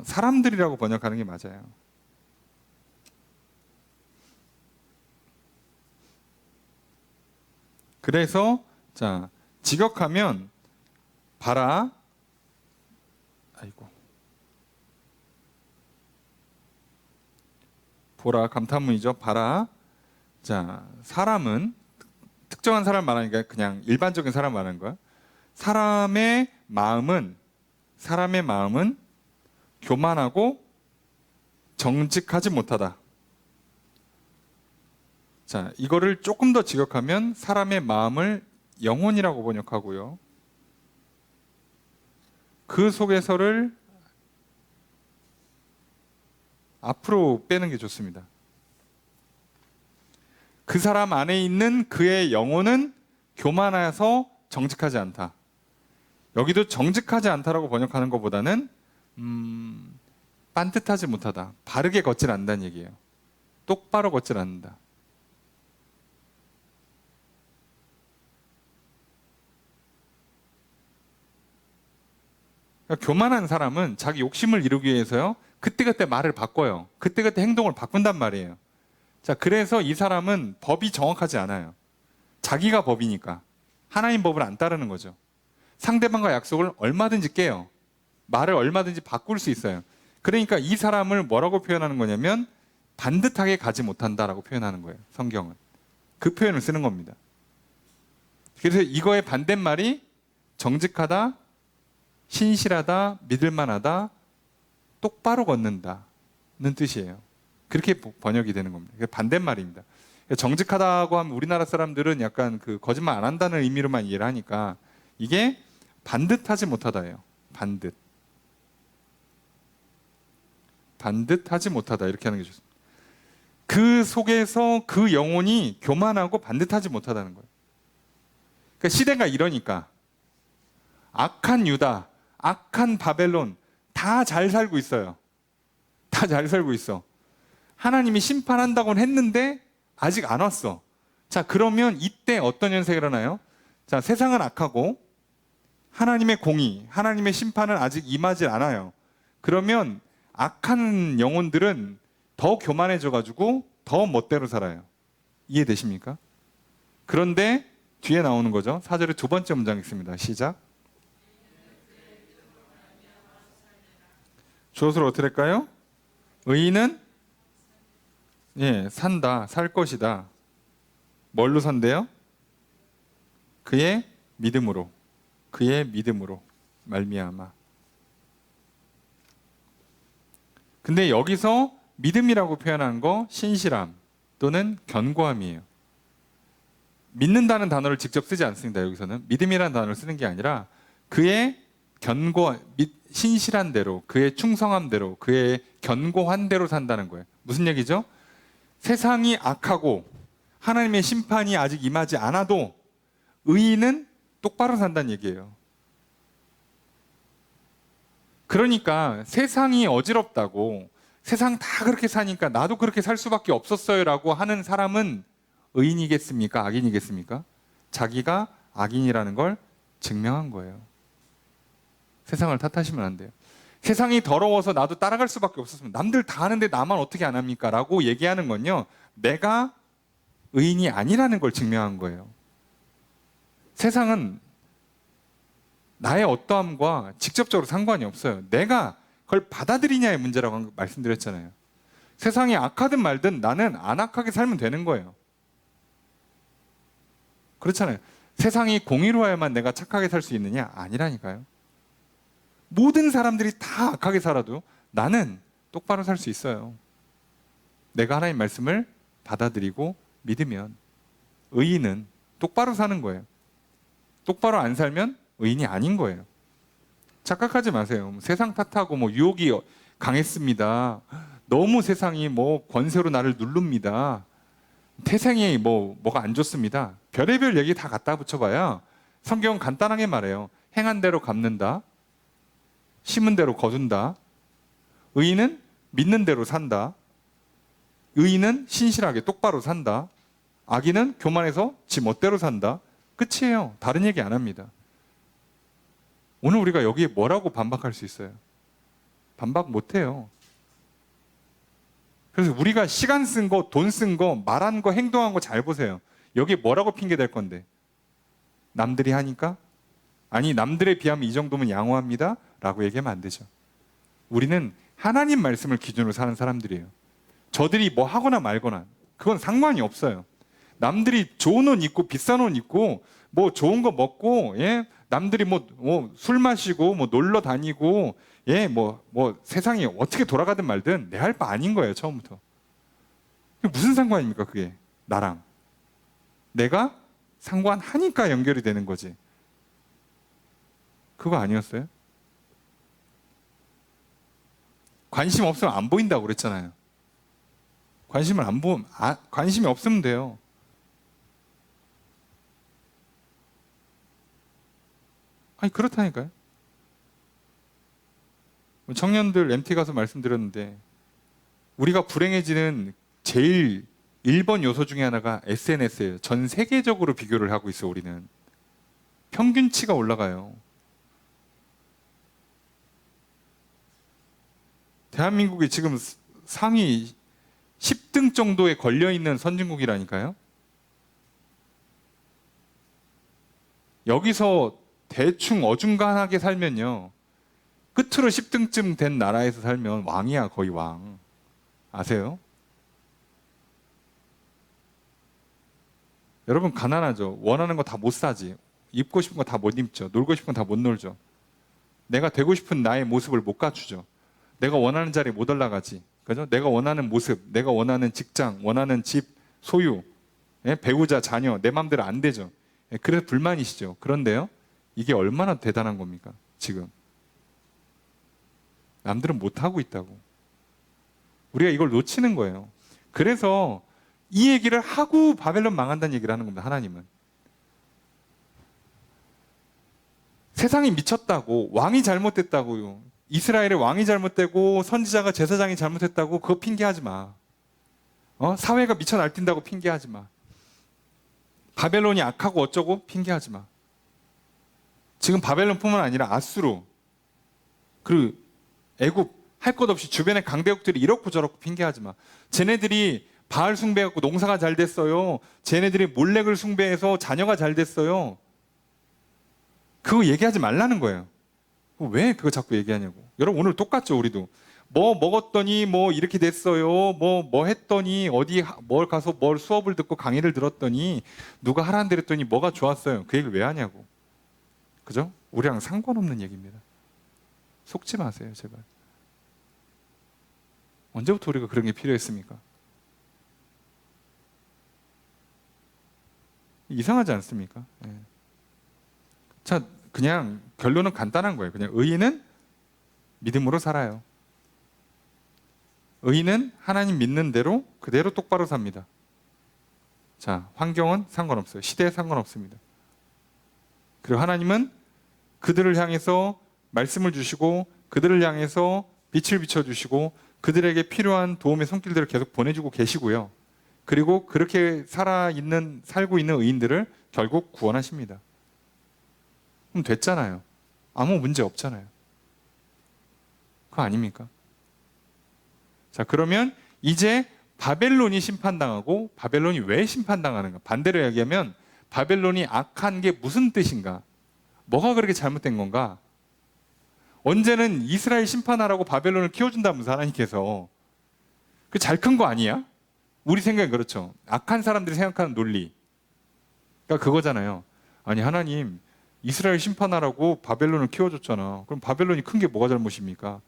사람들이라고 번역하는 게 맞아요. 그래서 자, 직역하면 봐라. 아이고. 보라 감탄문이죠. 봐라. 자, 사람은 특정한 사람 말하니까 그냥 일반적인 사람 말하는 거야. 사람의 마음은 교만하고 정직하지 못하다. 자, 이거를 조금 더 직역하면 사람의 마음을 영혼이라고 번역하고요. 그 속에서를 앞으로 빼는 게 좋습니다. 그 사람 안에 있는 그의 영혼은 교만해서 정직하지 않다. 여기도 정직하지 않다라고 번역하는 것보다는 반듯하지 못하다, 바르게 걷질 않는다는 얘기예요. 똑바로 걷질 않는다. 그러니까 교만한 사람은 자기 욕심을 이루기 위해서요, 그때그때 말을 바꿔요. 그때그때 행동을 바꾼단 말이에요. 자, 그래서 이 사람은 법이 정확하지 않아요. 자기가 법이니까 하나님 법을 안 따르는 거죠. 상대방과 약속을 얼마든지 깨요. 말을 얼마든지 바꿀 수 있어요. 그러니까 이 사람을 뭐라고 표현하는 거냐면 반듯하게 가지 못한다라고 표현하는 거예요. 성경은 그 표현을 쓰는 겁니다. 그래서 이거의 반대말이 정직하다, 신실하다, 믿을만하다, 똑바로 걷는다는 뜻이에요. 그렇게 번역이 되는 겁니다. 그게 반대말입니다. 정직하다고 하면 우리나라 사람들은 약간 그 거짓말 안 한다는 의미로만 이해를 하니까 이게 반듯하지 못하다예요. 반듯하지 못하다 이렇게 하는 게 좋습니다. 그 속에서 그 영혼이 교만하고 반듯하지 못하다는 거예요. 그러니까 시대가 이러니까 악한 유다, 악한 바벨론 다 잘 살고 있어요. 다 잘 살고 있어. 하나님이 심판한다고는 했는데 아직 안 왔어. 자, 그러면 이때 어떤 현상이 일어나요? 자, 세상은 악하고 하나님의 공의, 하나님의 심판은 아직 임하지 않아요. 그러면 악한 영혼들은 더 교만해져가지고 더 멋대로 살아요. 이해되십니까? 그런데 뒤에 나오는 거죠. 4절의 두 번째 문장 있습니다. 시작. 주어를 어떻게 할까요? 의인은 산다, 살 것이다. 뭘로 산대요? 그의 믿음으로 말미암아. 근데 여기서 믿음이라고 표현한 거 신실함 또는 견고함이에요. 믿는다는 단어를 직접 쓰지 않습니다. 여기서는 믿음이라는 단어를 쓰는 게 아니라 그의 신실한 대로, 그의 충성함 대로, 그의 견고한 대로 산다는 거예요. 무슨 얘기죠? 세상이 악하고 하나님의 심판이 아직 임하지 않아도 의인은 똑바로 산다는 얘기예요. 그러니까 세상이 어지럽다고 세상 다 그렇게 사니까 나도 그렇게 살 수밖에 없었어요 라고 하는 사람은 의인이겠습니까? 악인이겠습니까? 자기가 악인이라는 걸 증명한 거예요. 세상을 탓하시면 안 돼요. 세상이 더러워서 나도 따라갈 수밖에 없었으면 남들 다 하는데 나만 어떻게 안 합니까? 라고 얘기하는 건요, 내가 의인이 아니라는 걸 증명한 거예요. 세상은 나의 어떠함과 직접적으로 상관이 없어요. 내가 그걸 받아들이냐의 문제라고 말씀드렸잖아요. 세상이 악하든 말든 나는 안 악하게 살면 되는 거예요. 그렇잖아요. 세상이 공의로워야만 내가 착하게 살 수 있느냐? 아니라니까요. 모든 사람들이 다 악하게 살아도 나는 똑바로 살 수 있어요. 내가 하나님 말씀을 받아들이고 믿으면 의인은 똑바로 사는 거예요. 똑바로 안 살면 의인이 아닌 거예요. 착각하지 마세요. 세상 탓하고 유혹이 강했습니다. 너무 세상이 권세로 나를 누릅니다. 태생이 뭐가 안 좋습니다. 별의별 얘기 다 갖다 붙여봐야 성경은 간단하게 말해요. 행한 대로 갚는다. 심은 대로 거둔다. 의인은 믿는 대로 산다. 의인은 신실하게 똑바로 산다. 악인은 교만해서 지 멋대로 산다. 끝이에요. 다른 얘기 안 합니다. 오늘 우리가 여기에 뭐라고 반박할 수 있어요? 반박 못해요. 그래서 우리가 시간 쓴 거, 돈 쓴 거, 말한 거, 행동한 거 잘 보세요. 여기에 뭐라고 핑계 댈 건데? 남들이 하니까? 아니, 남들에 비하면 이 정도면 양호합니다 라고 얘기하면 안 되죠. 우리는 하나님 말씀을 기준으로 사는 사람들이에요. 저들이 뭐 하거나 말거나 그건 상관이 없어요. 남들이 좋은 옷 입고 비싼 옷 입고 좋은 거 먹고, 남들이 술 마시고 놀러 다니고, 세상이 어떻게 돌아가든 말든 내 할 바 아닌 거예요. 처음부터. 무슨 상관입니까 그게 나랑? 내가 상관하니까 연결이 되는 거지. 그거 아니었어요? 관심 없으면 안 보인다고 그랬잖아요. 관심이 없으면 돼요. 아니, 그렇다니까요. 청년들 MT 가서 말씀드렸는데 우리가 불행해지는 제일 1번 요소 중에 하나가 SNS예요. 전 세계적으로 비교를 하고 있어 우리는. 평균치가 올라가요. 대한민국이 지금 상위 10등 정도에 걸려있는 선진국이라니까요. 여기서 대충 어중간하게 살면요. 끝으로 10등쯤 된 나라에서 살면 왕이야, 거의 왕. 아세요? 여러분 가난하죠. 원하는 거 다 못 사지. 입고 싶은 거 다 못 입죠. 놀고 싶은 거 다 못 놀죠. 내가 되고 싶은 나의 모습을 못 갖추죠. 내가 원하는 자리에 못 올라가지. 그죠? 내가 원하는 모습, 내가 원하는 직장, 원하는 집, 소유, 배우자, 자녀, 내 마음대로 안 되죠. 그래서 불만이시죠. 그런데요, 이게 얼마나 대단한 겁니까? 지금. 남들은 못하고 있다고. 우리가 이걸 놓치는 거예요. 그래서 이 얘기를 하고 바벨론 망한다는 얘기를 하는 겁니다. 하나님은. 세상이 미쳤다고, 왕이 잘못됐다고요. 이스라엘의 왕이 잘못되고 선지자가 제사장이 잘못했다고 그거 핑계하지 마. 사회가 미쳐 날뛴다고 핑계하지 마. 바벨론이 악하고 어쩌고 핑계하지 마. 지금 바벨론뿐만 아니라 아수르, 그리고 애굽, 할 것 없이 주변의 강대국들이 이렇고 저렇고 핑계하지 마. 쟤네들이 바알 숭배해갖고 농사가 잘 됐어요. 쟤네들이 몰렉을 숭배해서 자녀가 잘 됐어요. 그거 얘기하지 말라는 거예요. 왜 그거 자꾸 얘기하냐고. 여러분 오늘 똑같죠, 우리도. 뭐 먹었더니 뭐 이렇게 됐어요. 뭐 했더니 어디 뭘 가서 뭘 수업을 듣고 강의를 들었더니 누가 하라는 대로 했더니 뭐가 좋았어요. 그 얘기를 왜 하냐고. 그죠? 우리랑 상관없는 얘기입니다. 속지 마세요, 제발. 언제부터 우리가 그런 게 필요했습니까? 이상하지 않습니까? 예. 자, 그냥 결론은 간단한 거예요. 그냥 의인은 믿음으로 살아요. 의인은 하나님 믿는 대로 그대로 똑바로 삽니다. 자, 환경은 상관없어요. 시대에 상관없습니다. 그리고 하나님은 그들을 향해서 말씀을 주시고 그들을 향해서 빛을 비춰주시고 그들에게 필요한 도움의 손길들을 계속 보내주고 계시고요. 그리고 그렇게 살고 있는 의인들을 결국 구원하십니다. 그럼 됐잖아요. 아무 문제 없잖아요. 그거 아닙니까? 자, 그러면 이제 바벨론이 심판당하고 바벨론이 왜 심판당하는가? 반대로 이야기하면 바벨론이 악한 게 무슨 뜻인가? 뭐가 그렇게 잘못된 건가? 언제는 이스라엘 심판하라고 바벨론을 키워준다면서 하나님께서. 그 잘 큰 거 아니야? 우리 생각엔 그렇죠. 악한 사람들이 생각하는 논리. 그러니까 그거잖아요. 아니 하나님 이스라엘 심판하라고 바벨론을 키워줬잖아. 그럼 바벨론이 큰 게 뭐가 잘못입니까?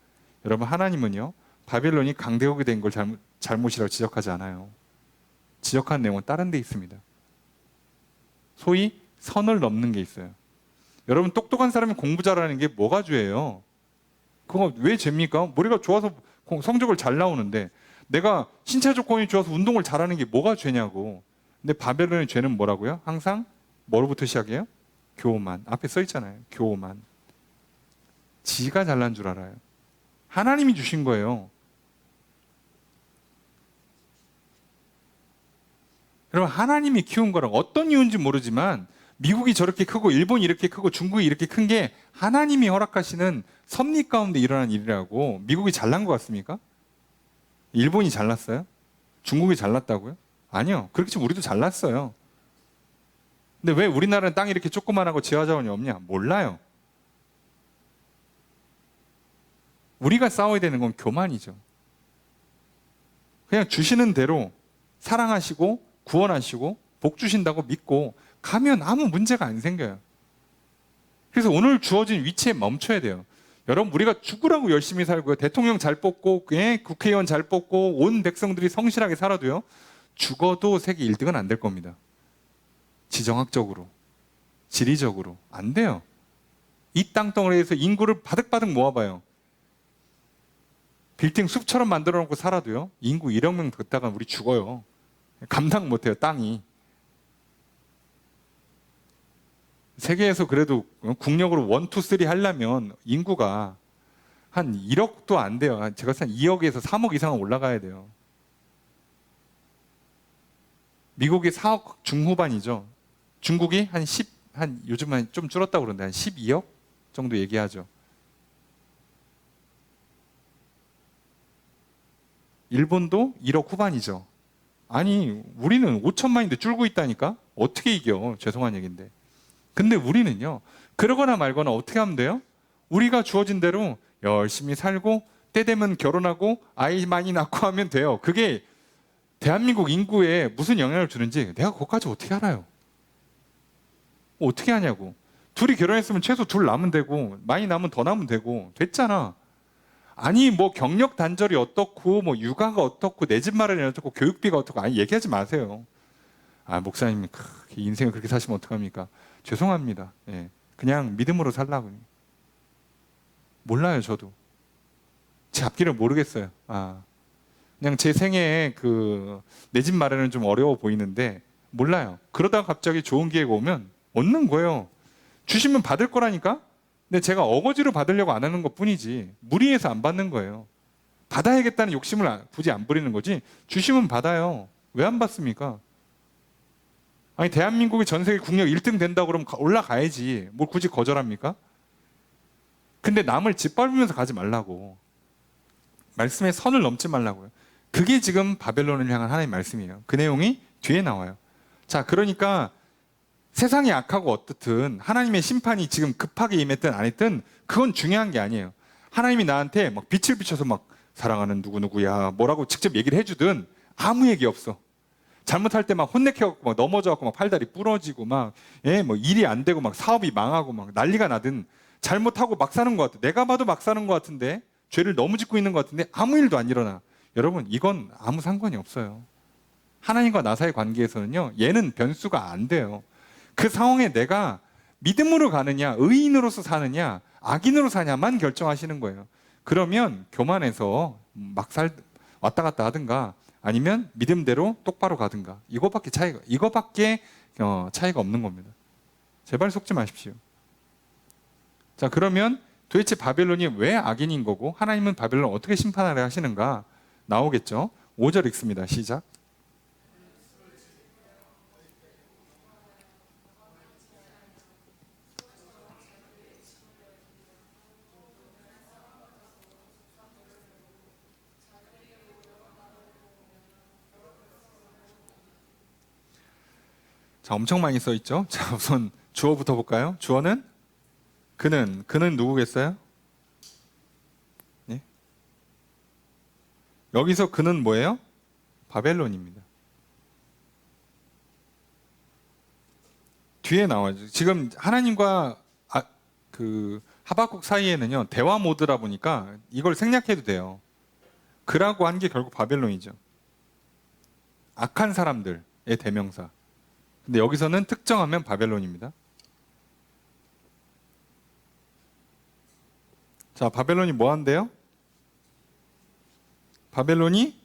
여러분 하나님은요. 바벨론이 강대국이 된 걸 잘못이라고 지적하지 않아요. 지적한 내용은 다른 데 있습니다. 소위 선을 넘는 게 있어요. 여러분 똑똑한 사람이 공부 잘하는 게 뭐가 죄예요? 그거 왜 죄입니까? 머리가 좋아서 성적을 잘 나오는데 내가 신체 조건이 좋아서 운동을 잘하는 게 뭐가 죄냐고. 근데 바벨론의 죄는 뭐라고요? 항상 뭐로부터 시작해요? 교만. 앞에 써 있잖아요. 교만. 지가 잘난 줄 알아요. 하나님이 주신 거예요. 여러분 하나님이 키운 거랑 어떤 이유인지 모르지만 미국이 저렇게 크고 일본이 이렇게 크고 중국이 이렇게 큰 게 하나님이 허락하시는 섭리 가운데 일어난 일이라고. 미국이 잘난 것 같습니까? 일본이 잘났어요? 중국이 잘났다고요? 아니요. 그렇게 치면 우리도 잘났어요. 근데 왜 우리나라는 땅이 이렇게 조그만하고 지하자원이 없냐? 몰라요. 우리가 싸워야 되는 건 교만이죠. 그냥 주시는 대로 사랑하시고 구원하시고 복 주신다고 믿고 가면 아무 문제가 안 생겨요. 그래서 오늘 주어진 위치에 멈춰야 돼요. 여러분 우리가 죽으라고 열심히 살고요. 대통령 잘 뽑고 국회의원 잘 뽑고 온 백성들이 성실하게 살아도요. 죽어도 세계 1등은 안 될 겁니다. 지정학적으로, 지리적으로 안 돼요. 이 땅덩어리에서 인구를 바득바득 모아봐요. 빌딩 숲처럼 만들어 놓고 살아도요. 인구 1억 명 듣다가 우리 죽어요. 감당 못해요. 땅이. 세계에서 그래도 국력으로 1, 2, 3 하려면 인구가 한 1억도 안 돼요. 제가 한 2억에서 3억 이상은 올라가야 돼요. 미국이 4억 중후반이죠. 중국이 한 요즘은 좀 줄었다고 그러는데 한 12억 정도 얘기하죠. 일본도 1억 후반이죠. 아니, 우리는 5천만인데 줄고 있다니까? 어떻게 이겨? 죄송한 얘기인데. 근데 우리는요, 그러거나 말거나 어떻게 하면 돼요? 우리가 주어진 대로 열심히 살고, 때 되면 결혼하고, 아이 많이 낳고 하면 돼요. 그게 대한민국 인구에 무슨 영향을 주는지 내가 그것까지 어떻게 알아요? 어떻게 하냐고. 둘이 결혼했으면 최소 둘 낳으면 되고, 많이 낳으면 더 낳으면 되고, 됐잖아. 아니, 뭐 경력 단절이 어떻고, 뭐 육아가 어떻고, 내 집 마련이 어떻고, 교육비가 어떻고, 아니, 얘기하지 마세요. 아, 목사님, 인생을 그렇게 사시면 어떡합니까? 죄송합니다. 예. 그냥 믿음으로 살라고. 몰라요, 저도. 제 앞길을 모르겠어요. 그냥 제 생애에 내 집 마련은 좀 어려워 보이는데, 몰라요. 그러다가 갑자기 좋은 기회가 오면 얻는 거예요. 주시면 받을 거라니까? 근데 제가 어거지로 받으려고 안 하는 것 뿐이지, 무리해서 안 받는 거예요. 받아야겠다는 욕심을 굳이 안 부리는 거지, 주시면 받아요. 왜 안 받습니까? 아니, 대한민국이 전 세계 국력 1등 된다고 그러면 올라가야지. 뭘 굳이 거절합니까? 근데 남을 짓밟으면서 가지 말라고. 말씀에 선을 넘지 말라고요. 그게 지금 바벨론을 향한 하나님의 말씀이에요. 그 내용이 뒤에 나와요. 자, 그러니까 세상이 악하고 어떻든 하나님의 심판이 지금 급하게 임했든 안 했든 그건 중요한 게 아니에요. 하나님이 나한테 막 빛을 비춰서 막 사랑하는 누구누구야 뭐라고 직접 얘기를 해주든 아무 얘기 없어. 잘못할 때 막 혼내켜갖고 막 넘어져갖고 막 팔다리 부러지고 막, 뭐 일이 안 되고 막 사업이 망하고 막 난리가 나든, 잘못하고 막 사는 것 같아. 내가 봐도 막 사는 것 같은데, 죄를 너무 짓고 있는 것 같은데 아무 일도 안 일어나. 여러분, 이건 아무 상관이 없어요. 하나님과 나 사이의 관계에서는요, 얘는 변수가 안 돼요. 그 상황에 내가 믿음으로 가느냐, 의인으로서 사느냐, 악인으로 사냐만 결정하시는 거예요. 그러면 교만해서 왔다 갔다 하든가, 아니면 믿음대로 똑바로 가든가, 이거밖에 차이가 없는 겁니다. 제발 속지 마십시오. 자, 그러면 도대체 바벨론이 왜 악인인 거고 하나님은 바벨론을 어떻게 심판하려 하시는가 나오겠죠. 5절 읽습니다. 시작. 자, 엄청 많이 써 있죠. 자, 우선 주어부터 볼까요? 주어는 그는 누구겠어요? 네? 여기서 그는 뭐예요? 바벨론입니다. 뒤에 나와요. 지금 하나님과 하박국 사이에는요, 대화 모드라 보니까 이걸 생략해도 돼요. 그라고 한 게 결국 바벨론이죠. 악한 사람들의 대명사. 근데 여기서는 특정하면 바벨론입니다. 자, 바벨론이 뭐 한대요? 바벨론이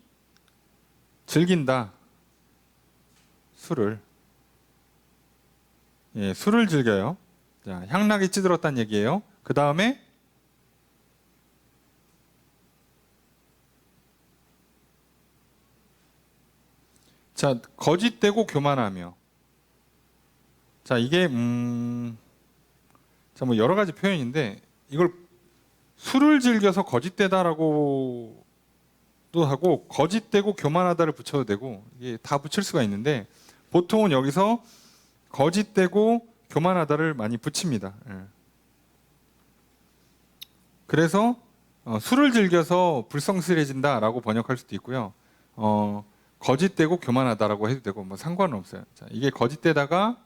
즐긴다. 술을. 예, 술을 즐겨요. 자, 향락이 찌들었다는 얘기예요. 그 다음에 자, 거짓되고 교만하며. 자, 이게 자, 뭐 여러 가지 표현인데, 이걸 술을 즐겨서 거짓되다라고도 하고 거짓되고 교만하다를 붙여도 되고, 이게 다 붙일 수가 있는데, 보통은 여기서 거짓되고 교만하다를 많이 붙입니다. 예. 그래서 술을 즐겨서 불성실해진다라고 번역할 수도 있고요. 거짓되고 교만하다라고 해도 되고 뭐 상관은 없어요. 자, 이게 거짓되다가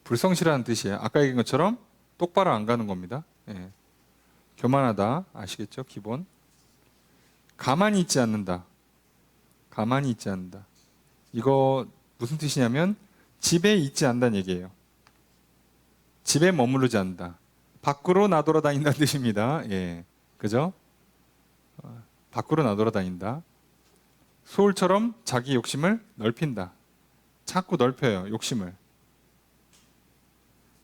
불성실한 뜻이에요. 아까 얘기한 것처럼 똑바로 안 가는 겁니다. 예. 교만하다 아시겠죠? 기본. 가만히 있지 않는다. 가만히 있지 않는다. 이거 무슨 뜻이냐면 집에 있지 않는다는 얘기예요. 집에 머무르지 않는다. 밖으로 나돌아다닌다는 뜻입니다. 예, 그죠? 밖으로 나돌아다닌다. 소울처럼 자기 욕심을 넓힌다. 자꾸 넓혀요, 욕심을.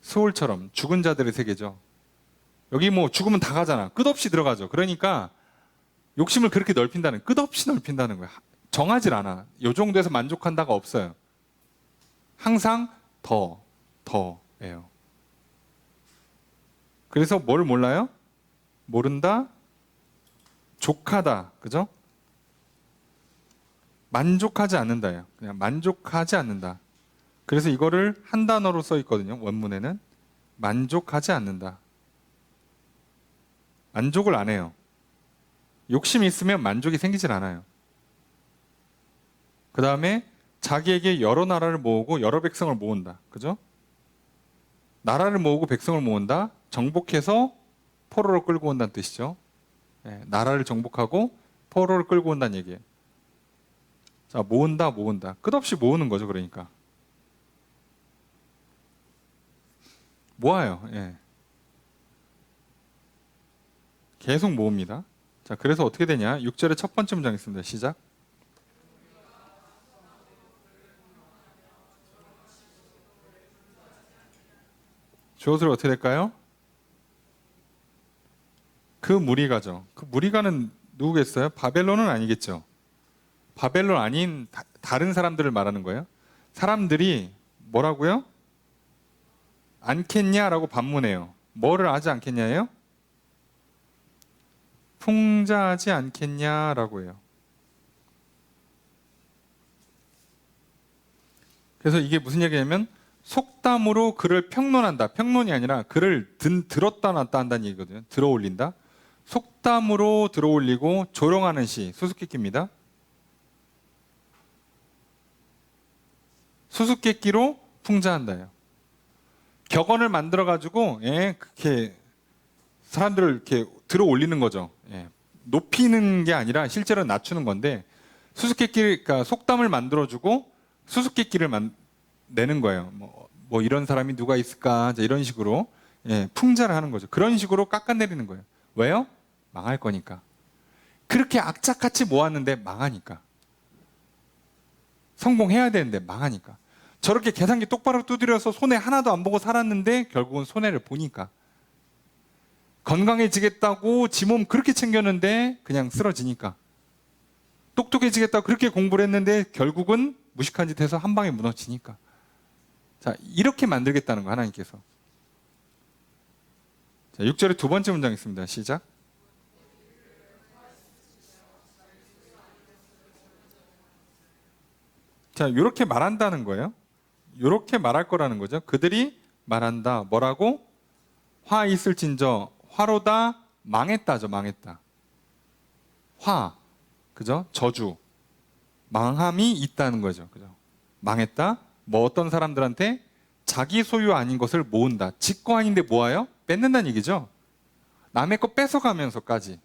소울처럼 죽은 자들의 세계죠. 여기 뭐 죽으면 다 가잖아. 끝없이 들어가죠. 그러니까 욕심을 그렇게 끝없이 넓힌다는 거야. 정하질 않아. 요 정도에서 만족한다가 없어요. 항상 더예요. 그래서 뭘 몰라요? 모른다, 족하다, 그죠? 만족하지 않는다예요. 그냥 만족하지 않는다. 그래서 이거를 한 단어로 써 있거든요. 원문에는 만족하지 않는다. 만족을 안 해요. 욕심이 있으면 만족이 생기질 않아요. 그 다음에 자기에게 여러 나라를 모으고 여러 백성을 모은다. 그죠? 나라를 모으고 백성을 모은다. 정복해서 포로로 끌고 온다는 뜻이죠. 네, 나라를 정복하고 포로를 끌고 온다는 얘기예요. 자, 모은다. 끝없이 모으는 거죠. 그러니까. 모아요. 예. 계속 모읍니다. 자, 그래서 어떻게 되냐? 6절의 첫 번째 문장 있습니다. 시작. 주어들이 어떻게 될까요? 그 무리가죠. 그 무리가는 누구겠어요? 바벨론은 아니겠죠. 바벨론 아닌 다른 사람들을 말하는 거예요. 사람들이 뭐라고요? 않겠냐라고 반문해요. 뭐를 하지 않겠냐예요? 풍자하지 않겠냐라고 해요. 그래서 이게 무슨 얘기냐면 속담으로 그를 평론한다. 평론이 아니라 그를 들었다 놨다 한다는 얘기거든요. 들어 올린다. 속담으로 들어 올리고 조롱하는 시, 수수께끼입니다. 수수께끼로 풍자한다요. 격언을 만들어 가지고 그렇게 사람들을 이렇게 들어 올리는 거죠. 예, 높이는 게 아니라 실제로 낮추는 건데 수수께끼, 그러니까 속담을 만들어주고 수수께끼를 내는 거예요. 뭐 이런 사람이 누가 있을까? 이런 식으로 풍자를 하는 거죠. 그런 식으로 깎아내리는 거예요. 왜요? 망할 거니까. 그렇게 악착같이 모았는데 망하니까. 성공해야 되는데 망하니까. 저렇게 계산기 똑바로 두드려서 손해 하나도 안 보고 살았는데 결국은 손해를 보니까. 건강해지겠다고 지 몸 그렇게 챙겼는데 그냥 쓰러지니까. 똑똑해지겠다고 그렇게 공부를 했는데 결국은 무식한 짓 해서 한 방에 무너지니까. 자, 이렇게 만들겠다는 거 하나님께서. 자, 6절의 두 번째 문장 있습니다. 시작. 자, 이렇게 말한다는 거예요. 이렇게 말할 거라는 거죠. 그들이 말한다. 뭐라고? 화 있을진저 화로다. 망했다죠. 망했다. 화, 그죠? 저주, 망함이 있다는 거죠. 그죠? 망했다. 뭐 어떤 사람들한테 자기 소유 아닌 것을 모은다. 지 거 아닌데 모아요? 뺏는다는 얘기죠. 남의 거 뺏어가면서까지,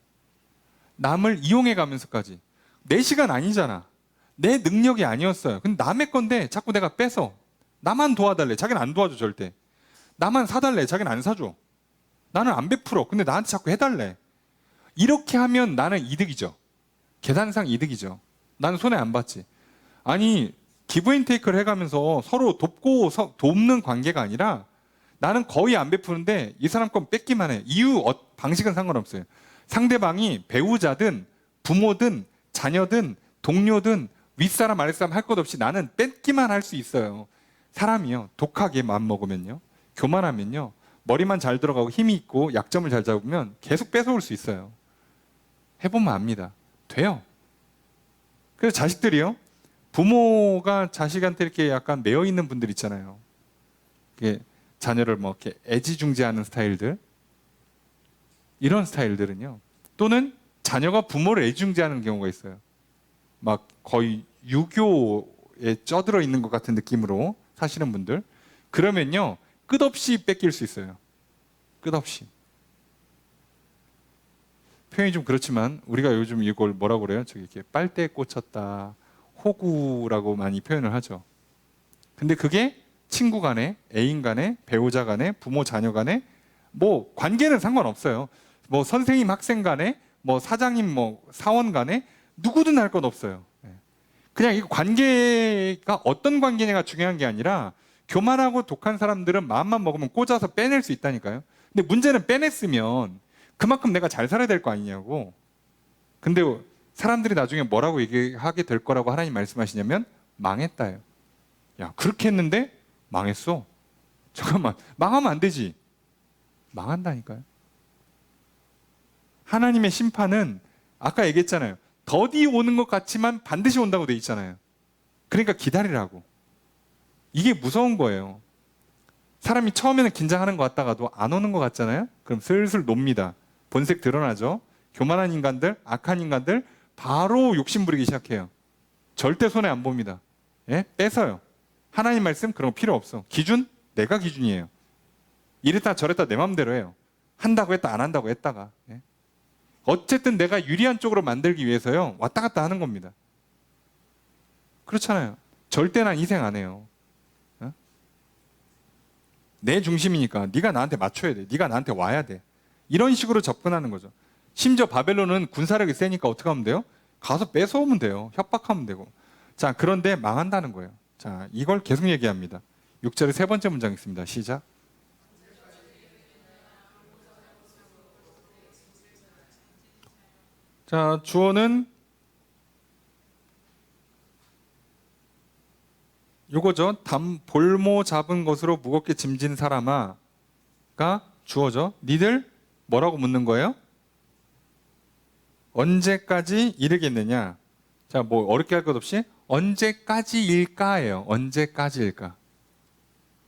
남을 이용해가면서까지. 내 시간 아니잖아. 내 능력이 아니었어요. 근데 남의 건데 자꾸 내가 뺏어. 나만 도와달래. 자기는 안 도와줘 절대. 나만 사달래. 자기는 안 사줘. 나는 안 베풀어. 근데 나한테 자꾸 해달래. 이렇게 하면 나는 이득이죠. 계산상 이득이죠. 나는 손해 안 봤지. 아니, 기브앤테이크를 해가면서 서로 돕고 돕는 관계가 아니라 나는 거의 안 베푸는데 이 사람 건 뺏기만 해. 이유, 방식은 상관없어요. 상대방이 배우자든 부모든 자녀든 동료든 윗사람 아랫사람 할 것 없이 나는 뺏기만 할 수 있어요. 사람이요. 독하게 마음먹으면요. 교만하면요. 머리만 잘 들어가고 힘이 있고 약점을 잘 잡으면 계속 뺏어올 수 있어요. 해보면 압니다. 돼요. 그래서 자식들이요. 부모가 자식한테 이렇게 약간 매여 있는 분들 있잖아요. 자녀를 뭐 이렇게 애지중지하는 스타일들. 이런 스타일들은요. 또는 자녀가 부모를 애지중지하는 경우가 있어요. 막 거의 유교에 쩌들어 있는 것 같은 느낌으로 사시는 분들. 그러면요. 끝없이 뺏길 수 있어요. 끝없이. 표현이 좀 그렇지만 우리가 요즘 이걸 뭐라고 그래요? 저기 이렇게 빨대에 꽂혔다. 호구라고 많이 표현을 하죠. 근데 그게 친구 간에, 애인 간에, 배우자 간에, 부모 자녀 간에 뭐 관계는 상관없어요. 뭐 선생님 학생 간에, 뭐 사장님 뭐 사원 간에 누구든 할 건 없어요. 그냥 이 관계가 어떤 관계냐가 중요한 게 아니라 교만하고 독한 사람들은 마음만 먹으면 꽂아서 빼낼 수 있다니까요. 근데 문제는 빼냈으면 그만큼 내가 잘 살아야 될 거 아니냐고. 근데 사람들이 나중에 뭐라고 얘기하게 될 거라고 하나님 말씀하시냐면 망했다요. 야, 그렇게 했는데 망했어. 잠깐만, 망하면 안 되지. 망한다니까요. 하나님의 심판은 아까 얘기했잖아요. 더디 오는 것 같지만 반드시 온다고 돼 있잖아요. 그러니까 기다리라고. 이게 무서운 거예요. 사람이 처음에는 긴장하는 것 같다가도 안 오는 것 같잖아요. 그럼 슬슬 놉니다. 본색 드러나죠. 교만한 인간들, 악한 인간들 바로 욕심 부리기 시작해요. 절대 손해 안 봅니다. 예? 뺏어요. 하나님 말씀 그런 거 필요 없어. 기준? 내가 기준이에요. 이랬다 저랬다 내 맘대로 해요. 한다고 했다 안 한다고 했다가. 예? 어쨌든 내가 유리한 쪽으로 만들기 위해서요. 왔다 갔다 하는 겁니다. 그렇잖아요. 절대 난 희생 안 해요. 어? 내 중심이니까 네가 나한테 맞춰야 돼. 네가 나한테 와야 돼. 이런 식으로 접근하는 거죠. 심지어 바벨론은 군사력이 세니까 어떻게 하면 돼요? 가서 뺏어오면 돼요. 협박하면 되고. 자, 그런데 망한다는 거예요. 자, 이걸 계속 얘기합니다. 6절의 세 번째 문장 있습니다. 시작. 자, 주어는 요거죠. 볼모 잡은 것으로 무겁게 짐진 사람아가 주어죠. 니들 뭐라고 묻는 거예요? 언제까지 이르겠느냐? 자, 뭐 어렵게 할 것 없이 언제까지일까예요. 언제까지일까?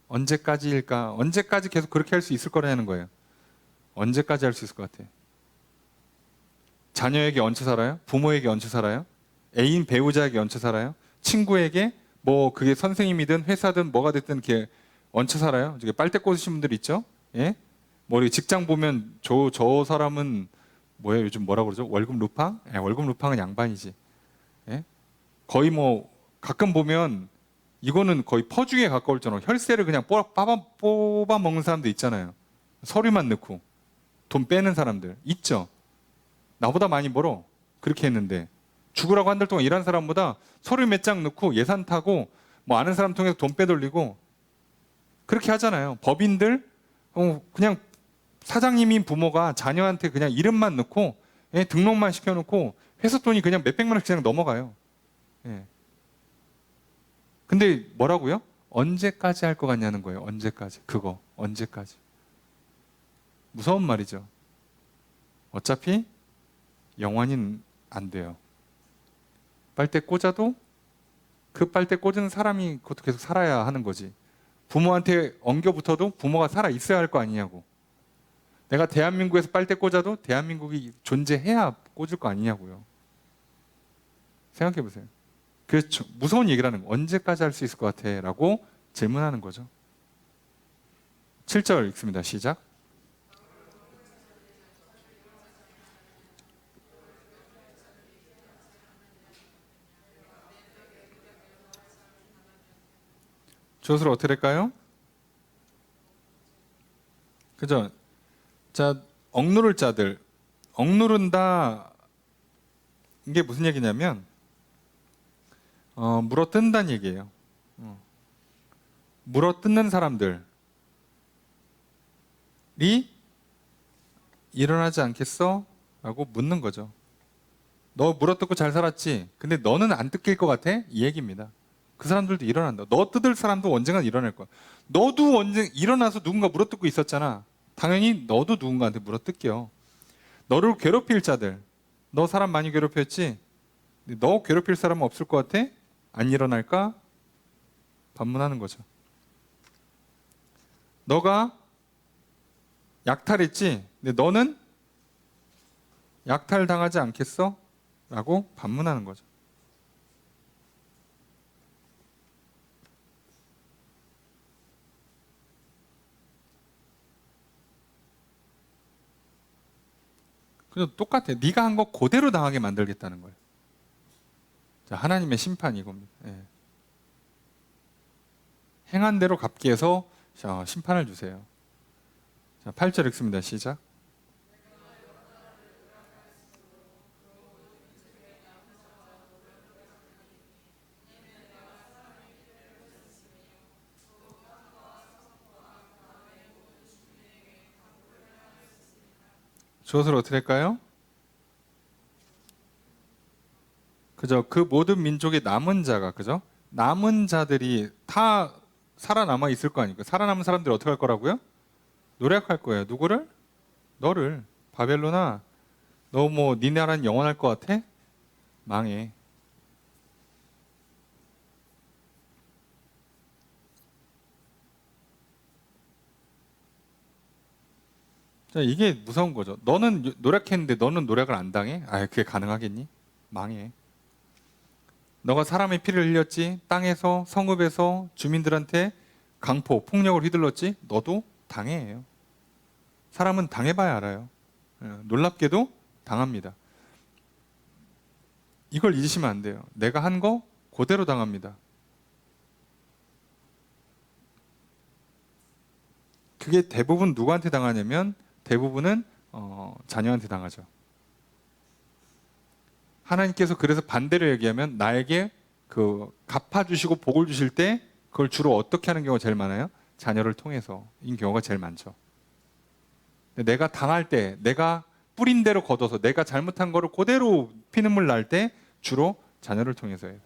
언제까지일까? 언제까지 계속 그렇게 할 수 있을 거라는 거예요. 언제까지 할 수 있을 것 같아? 자녀에게 얹혀 살아요? 부모에게 얹혀 살아요? 애인 배우자에게 얹혀 살아요? 친구에게 뭐 그게 선생님이든 회사든 뭐가 됐든 이렇게 얹혀 살아요? 이게 빨대 꽂으신 분들 있죠? 예? 뭐 우리 직장 보면 저 사람은 뭐예요? 요즘 뭐라고 그러죠? 월급 루팡? 예, 월급 루팡은 양반이지. 예? 거의 뭐 가끔 보면 이거는 거의 퍼주기에 가까울 정도로 혈세를 그냥 뽑아 먹는 사람도 있잖아요. 서류만 넣고 돈 빼는 사람들 있죠. 나보다 많이 벌어. 그렇게 했는데 죽으라고 한 달 동안 일한 사람보다 서류 몇 장 넣고 예산 타고 뭐 아는 사람 통해서 돈 빼돌리고 그렇게 하잖아요. 법인들 그냥 사장님인 부모가 자녀한테 그냥 이름만 넣고 예, 등록만 시켜놓고 회사 돈이 그냥 몇백만 원씩 그냥 넘어가요. 예. 근데 뭐라고요? 언제까지 할 것 같냐는 거예요. 언제까지. 그거 언제까지. 무서운 말이죠. 어차피 영원히는 안 돼요. 빨대 꽂아도 그 빨대 꽂은 사람이 그것도 계속 살아야 하는 거지. 부모한테 엉겨 붙어도 부모가 살아 있어야 할 거 아니냐고. 내가 대한민국에서 빨대 꽂아도 대한민국이 존재해야 꽂을 거 아니냐고요. 생각해 보세요. 그래서 무서운 얘기를 하는 거. 언제까지 할 수 있을 것 같아? 라고 질문하는 거죠. 7절 읽습니다. 시작. 주어를 어떻게 될까요? 그죠? 자, 억누를 자들. 억누른다. 이게 무슨 얘기냐면, 물어뜯는다는 얘기예요. 물어뜯는 사람들이 일어나지 않겠어? 라고 묻는 거죠. 너 물어뜯고 잘 살았지? 근데 너는 안 뜯길 것 같아? 이 얘기입니다. 그 사람들도 일어난다. 너 뜯을 사람도 언젠간 일어날 거야. 너도 언제 일어나서 누군가 물어뜯고 있었잖아. 당연히 너도 누군가한테 물어뜯겨. 너를 괴롭힐 자들. 너 사람 많이 괴롭혔지? 너 괴롭힐 사람은 없을 것 같아? 안 일어날까? 반문하는 거죠. 너가 약탈했지? 근데 너는 약탈당하지 않겠어? 라고 반문하는 거죠. 그래서 똑같아. 네가 한 거 그대로 당하게 만들겠다는 거예요. 자, 하나님의 심판이 이겁니다. 예. 행한 대로 갚게 해서 심판을 주세요. 자, 8절 읽습니다. 시작. 주어를 어떻게 할까요? 그죠? 그 모든 민족의 남은 자가, 그죠? 남은 자들이 다 살아남아 있을 거 아닙니까? 살아남은 사람들이 어떻게 할 거라고요? 노력할 거예요. 누구를? 너를. 바벨론아, 너 뭐 네 나라는 영원할 것 같아? 망해. 자, 이게 무서운 거죠. 너는 노력했는데 너는 노력을 안 당해? 아, 그게 가능하겠니? 망해. 너가 사람의 피를 흘렸지, 땅에서, 성읍에서 주민들한테 강포, 폭력을 휘둘렀지, 너도 당해요. 사람은 당해봐야 알아요. 놀랍게도 당합니다. 이걸 잊으시면 안 돼요. 내가 한 거 그대로 당합니다. 그게 대부분 누구한테 당하냐면 대부분은 자녀한테 당하죠. 하나님께서 그래서 반대로 얘기하면 나에게 그 갚아주시고 복을 주실 때 그걸 주로 어떻게 하는 경우가 제일 많아요? 자녀를 통해서인 경우가 제일 많죠. 내가 당할 때, 내가 뿌린 대로 걷어서 내가 잘못한 거를 그대로 피눈물 날 때 주로 자녀를 통해서예요.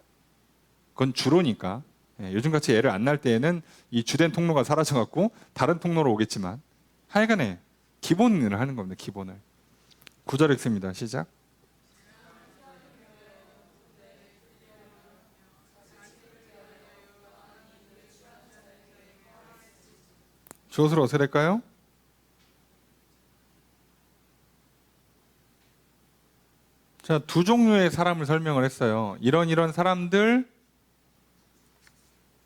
그건 주로니까. 요즘같이 애를 안 낳을 때에는 이 주된 통로가 사라져갖고 다른 통로로 오겠지만 하여간에 기본을 하는 겁니다. 기본을. 9절 읽습니다. 시작. 주어를 어떻게 할까요? 자, 두 종류의 사람을 설명을 했어요. 이런 사람들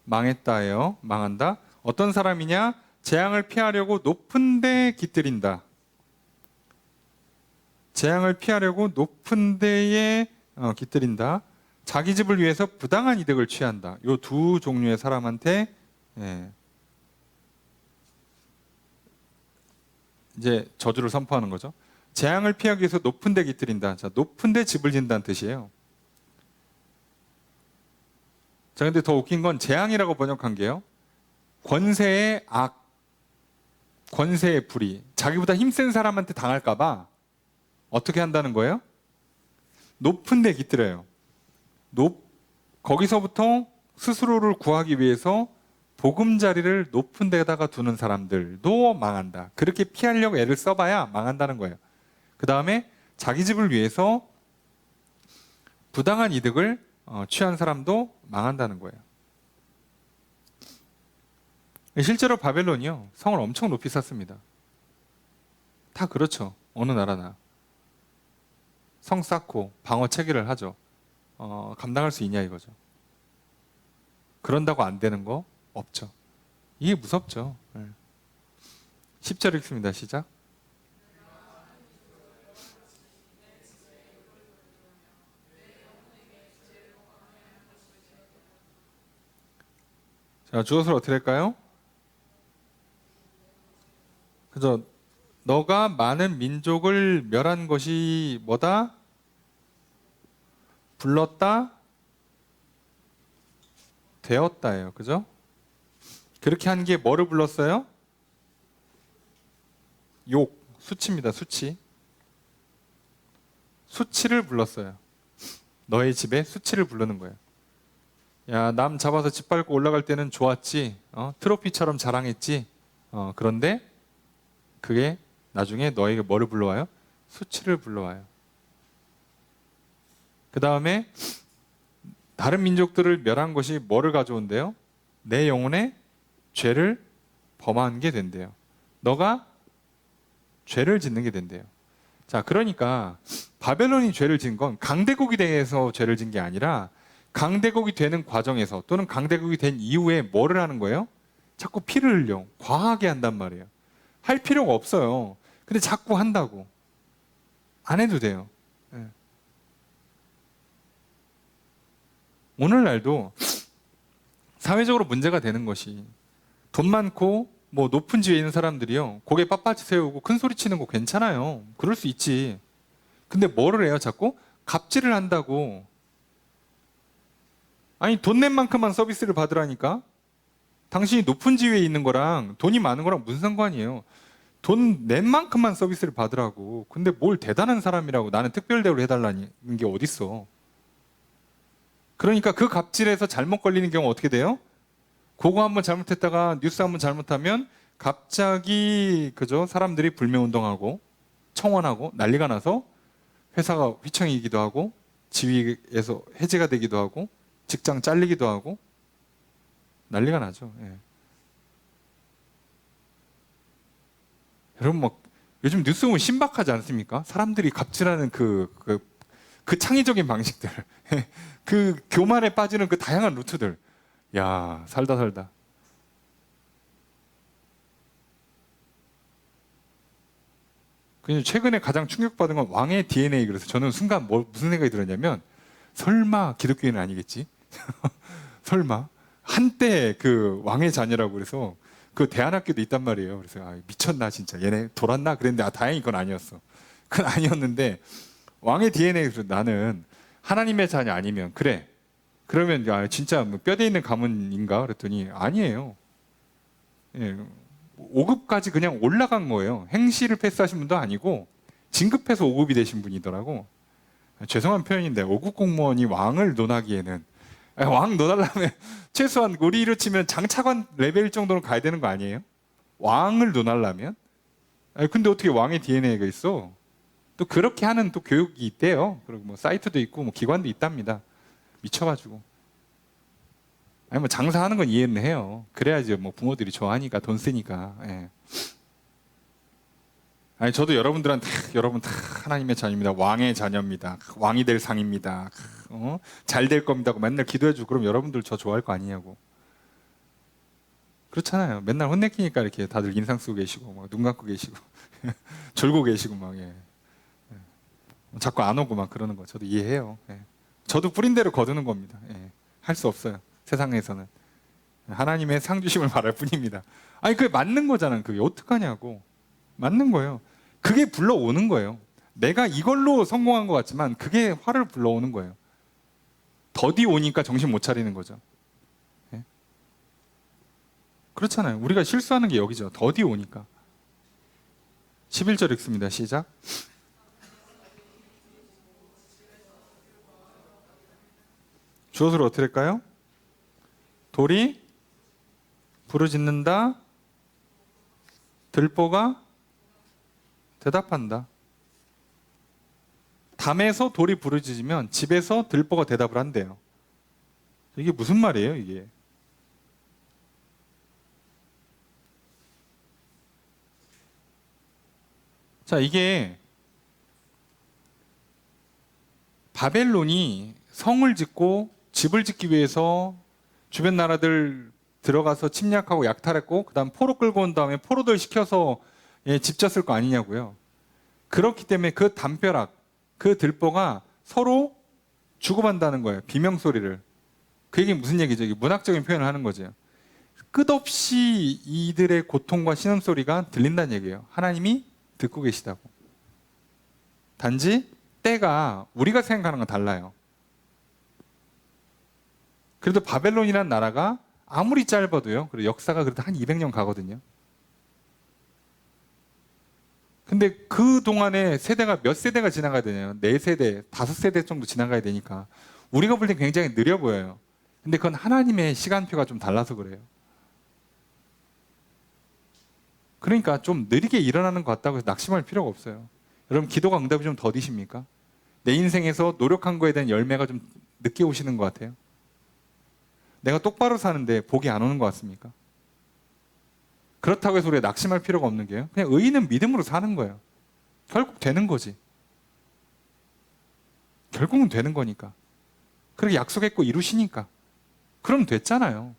망했다예요. 망한다. 어떤 사람이냐? 재앙을 피하려고 높은 데 깃들인다. 재앙을 피하려고 높은 데에 깃들인다. 자기 집을 위해서 부당한 이득을 취한다. 이 두 종류의 사람한테 이제 저주를 선포하는 거죠. 재앙을 피하기 위해서 높은 데 깃들인다. 자, 높은 데 집을 짓는다는 뜻이에요. 자, 근데 더 웃긴 건 재앙이라고 번역한 게요. 권세의 악, 권세의 불의. 자기보다 힘센 사람한테 당할까봐 어떻게 한다는 거예요? 높은 데 깃들어요. 거기서부터 스스로를 구하기 위해서 보금자리를 높은 데다가 두는 사람들도 망한다. 그렇게 피하려고 애를 써봐야 망한다는 거예요. 그 다음에 자기 집을 위해서 부당한 이득을 취한 사람도 망한다는 거예요. 실제로 바벨론이요, 성을 엄청 높이 쌓습니다. 다 그렇죠. 어느 나라나. 성 쌓고 방어 체계를 하죠. 감당할 수 있냐 이거죠. 그런다고 안 되는 거 없죠. 이게 무섭죠. 10절 읽습니다. 시작. 자, 주어를 어떻게 할까요? 그죠? 너가 많은 민족을 멸한 것이 뭐다? 불렀다? 되었다예요. 그죠? 그렇게 한 게 뭐를 불렀어요? 욕, 수치입니다. 수치. 수치를 불렀어요. 너의 집에 수치를 부르는 거예요. 야, 남 잡아서 짓밟고 올라갈 때는 좋았지. 트로피처럼 자랑했지. 그런데 그게 나중에 너에게 뭐를 불러와요? 수치를 불러와요. 그 다음에 다른 민족들을 멸한 것이 뭐를 가져온대요? 내 영혼에 죄를 범한 게 된대요. 너가 죄를 짓는 게 된대요. 자, 그러니까 바벨론이 죄를 진 건 강대국이 돼서 죄를 진 게 아니라 강대국이 되는 과정에서 또는 강대국이 된 이후에 뭐를 하는 거예요? 자꾸 피를 흘려. 과하게 한단 말이에요. 할 필요가 없어요. 근데 자꾸 한다고. 안 해도 돼요. 오늘날도 사회적으로 문제가 되는 것이 돈 많고 뭐 높은 지위에 있는 사람들이요, 고개 빳빳이 세우고 큰 소리 치는 거 괜찮아요. 그럴 수 있지. 근데 뭐를 해요? 자꾸 갑질을 한다고. 아니, 돈 낸 만큼만 서비스를 받으라니까. 당신이 높은 지위에 있는 거랑 돈이 많은 거랑 무슨 상관이에요? 돈 낸 만큼만 서비스를 받으라고. 근데 뭘 대단한 사람이라고 나는 특별 대우를 해달라는 게 어딨어. 그러니까 그 갑질에서 잘못 걸리는 경우 어떻게 돼요? 그거 한번 잘못했다가 뉴스 한번 잘못하면 갑자기 그죠? 사람들이 불매운동하고 청원하고 난리가 나서 회사가 휘청이기도 하고 지위에서 해제가 되기도 하고 직장 잘리기도 하고 난리가 나죠. 예. 여러분 막 요즘 뉴스 보면 신박하지 않습니까? 사람들이 갑질하는 그 창의적인 방식들, 그 교만에 빠지는 그 다양한 루트들. 야, 살다 살다. 그냥 최근에 가장 충격받은 건 왕의 DNA. 그래서 저는 순간 무슨 생각이 들었냐면 설마 기독교인은 아니겠지? 설마 한때 그 왕의 자녀라고 그래서 그 대안학교도 있단 말이에요. 그래서 아, 미쳤나 진짜 얘네 돌았나 그랬는데 다행히 그건 아니었어. 그건 아니었는데 왕의 DNA에서 나는 하나님의 자녀 아니면 그래. 그러면 야, 진짜 뭐 뼈대 있는 가문인가 그랬더니 아니에요. 예, 5급까지 그냥 올라간 거예요. 행시를 패스하신 분도 아니고 진급해서 5급이 되신 분이더라고. 죄송한 표현인데 5급 공무원이 왕을 논하기에는 왕 논하려면 최소한 우리로 치면 장차관 레벨 정도는 가야 되는 거 아니에요? 왕을 논하려면? 근데 어떻게 왕의 DNA가 있어? 또 그렇게 하는 또 교육이 있대요. 그리고 뭐 사이트도 있고 뭐 기관도 있답니다. 미쳐가지고. 아니 뭐 장사하는 건 이해는 해요. 그래야지 뭐 부모들이 좋아하니까 돈 쓰니까. 예. 아니 저도 여러분들한테 여러분 다 하나님의 자녀입니다. 왕의 자녀입니다. 왕이 될 상입니다. 잘 될 겁니다. 맨날 기도해주고 그럼 여러분들 저 좋아할 거 아니냐고. 그렇잖아요. 맨날 혼내키니까 이렇게 다들 인상 쓰고 계시고 막 눈 감고 계시고 졸고 계시고 막 예. 자꾸 안 오고 막 그러는 거 저도 이해해요. 예. 저도 뿌린 대로 거두는 겁니다. 예. 할 수 없어요. 세상에서는 하나님의 상 주심을 바랄 뿐입니다. 아니 그게 맞는 거잖아요. 그게 어떡하냐고. 맞는 거예요. 그게 불러오는 거예요. 내가 이걸로 성공한 것 같지만 그게 화를 불러오는 거예요. 더디 오니까 정신 못 차리는 거죠. 예? 그렇잖아요. 우리가 실수하는 게 여기죠. 더디 오니까. 11절 읽습니다. 시작. 주어서로 어떻게 될까요? 돌이 부르짖는다. 들보가 대답한다. 담에서 돌이 부르짖으면 집에서 들보가 대답을 한대요. 이게 무슨 말이에요, 이게? 자, 이게 바벨론이 성을 짓고 집을 짓기 위해서 주변 나라들 들어가서 침략하고 약탈했고 그다음 포로 끌고 온 다음에 포로들 시켜서 집 졌을 거 아니냐고요. 그렇기 때문에 그 담벼락, 그 들보가 서로 주고받는다는 거예요. 비명소리를. 그 얘기 무슨 얘기죠? 이게 문학적인 표현을 하는 거죠. 끝없이 이들의 고통과 신음소리가 들린다는 얘기예요. 하나님이 듣고 계시다고. 단지 때가 우리가 생각하는 건 달라요. 그래도 바벨론이라는 나라가 아무리 짧아도요. 그리고 역사가 그래도 한 200년 가거든요. 근데 그 동안에 세대가 몇 세대가 지나가야 되냐요? 4세대, 5세대 정도 지나가야 되니까 우리가 볼 땐 굉장히 느려 보여요. 근데 그건 하나님의 시간표가 좀 달라서 그래요. 그러니까 좀 느리게 일어나는 것 같다고 해서 낙심할 필요가 없어요. 여러분 기도가 응답이 좀 더디십니까? 내 인생에서 노력한 거에 대한 열매가 좀 늦게 오시는 것 같아요. 내가 똑바로 사는데 복이 안 오는 것 같습니까? 그렇다고 해서 우리가 낙심할 필요가 없는 게요. 그냥 의인은 믿음으로 사는 거예요. 결국 되는 거지. 결국은 되는 거니까. 그렇게 약속했고 이루시니까. 그럼 됐잖아요.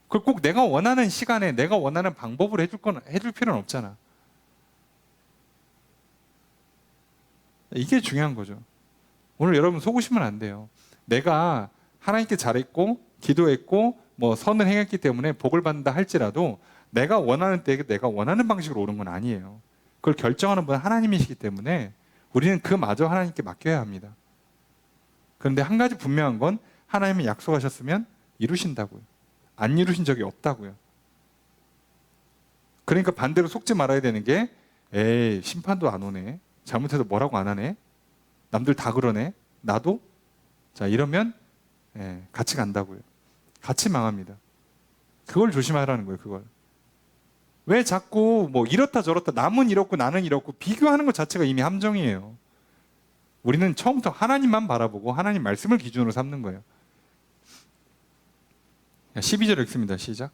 그걸 꼭 내가 원하는 시간에 내가 원하는 방법으로 해줄 필요는 없잖아. 이게 중요한 거죠. 오늘 여러분 속으시면 안 돼요. 내가 하나님께 잘했고 기도했고 뭐 선을 행했기 때문에 복을 받는다 할지라도 내가 원하는 때에 내가 원하는 방식으로 오는 건 아니에요. 그걸 결정하는 분은 하나님이시기 때문에 우리는 그마저 하나님께 맡겨야 합니다. 그런데 한 가지 분명한 건 하나님이 약속하셨으면 이루신다고요. 안 이루신 적이 없다고요. 그러니까 반대로 속지 말아야 되는 게 에이 심판도 안 오네. 잘못해도 뭐라고 안 하네. 남들 다 그러네. 나도? 자 이러면 같이 간다고요. 같이 망합니다. 그걸 조심하라는 거예요. 그걸. 왜 자꾸 뭐 이렇다 저렇다 남은 이렇고 나는 이렇고 비교하는 것 자체가 이미 함정이에요. 우리는 처음부터 하나님만 바라보고 하나님 말씀을 기준으로 삼는 거예요. 12절 읽습니다. 시작.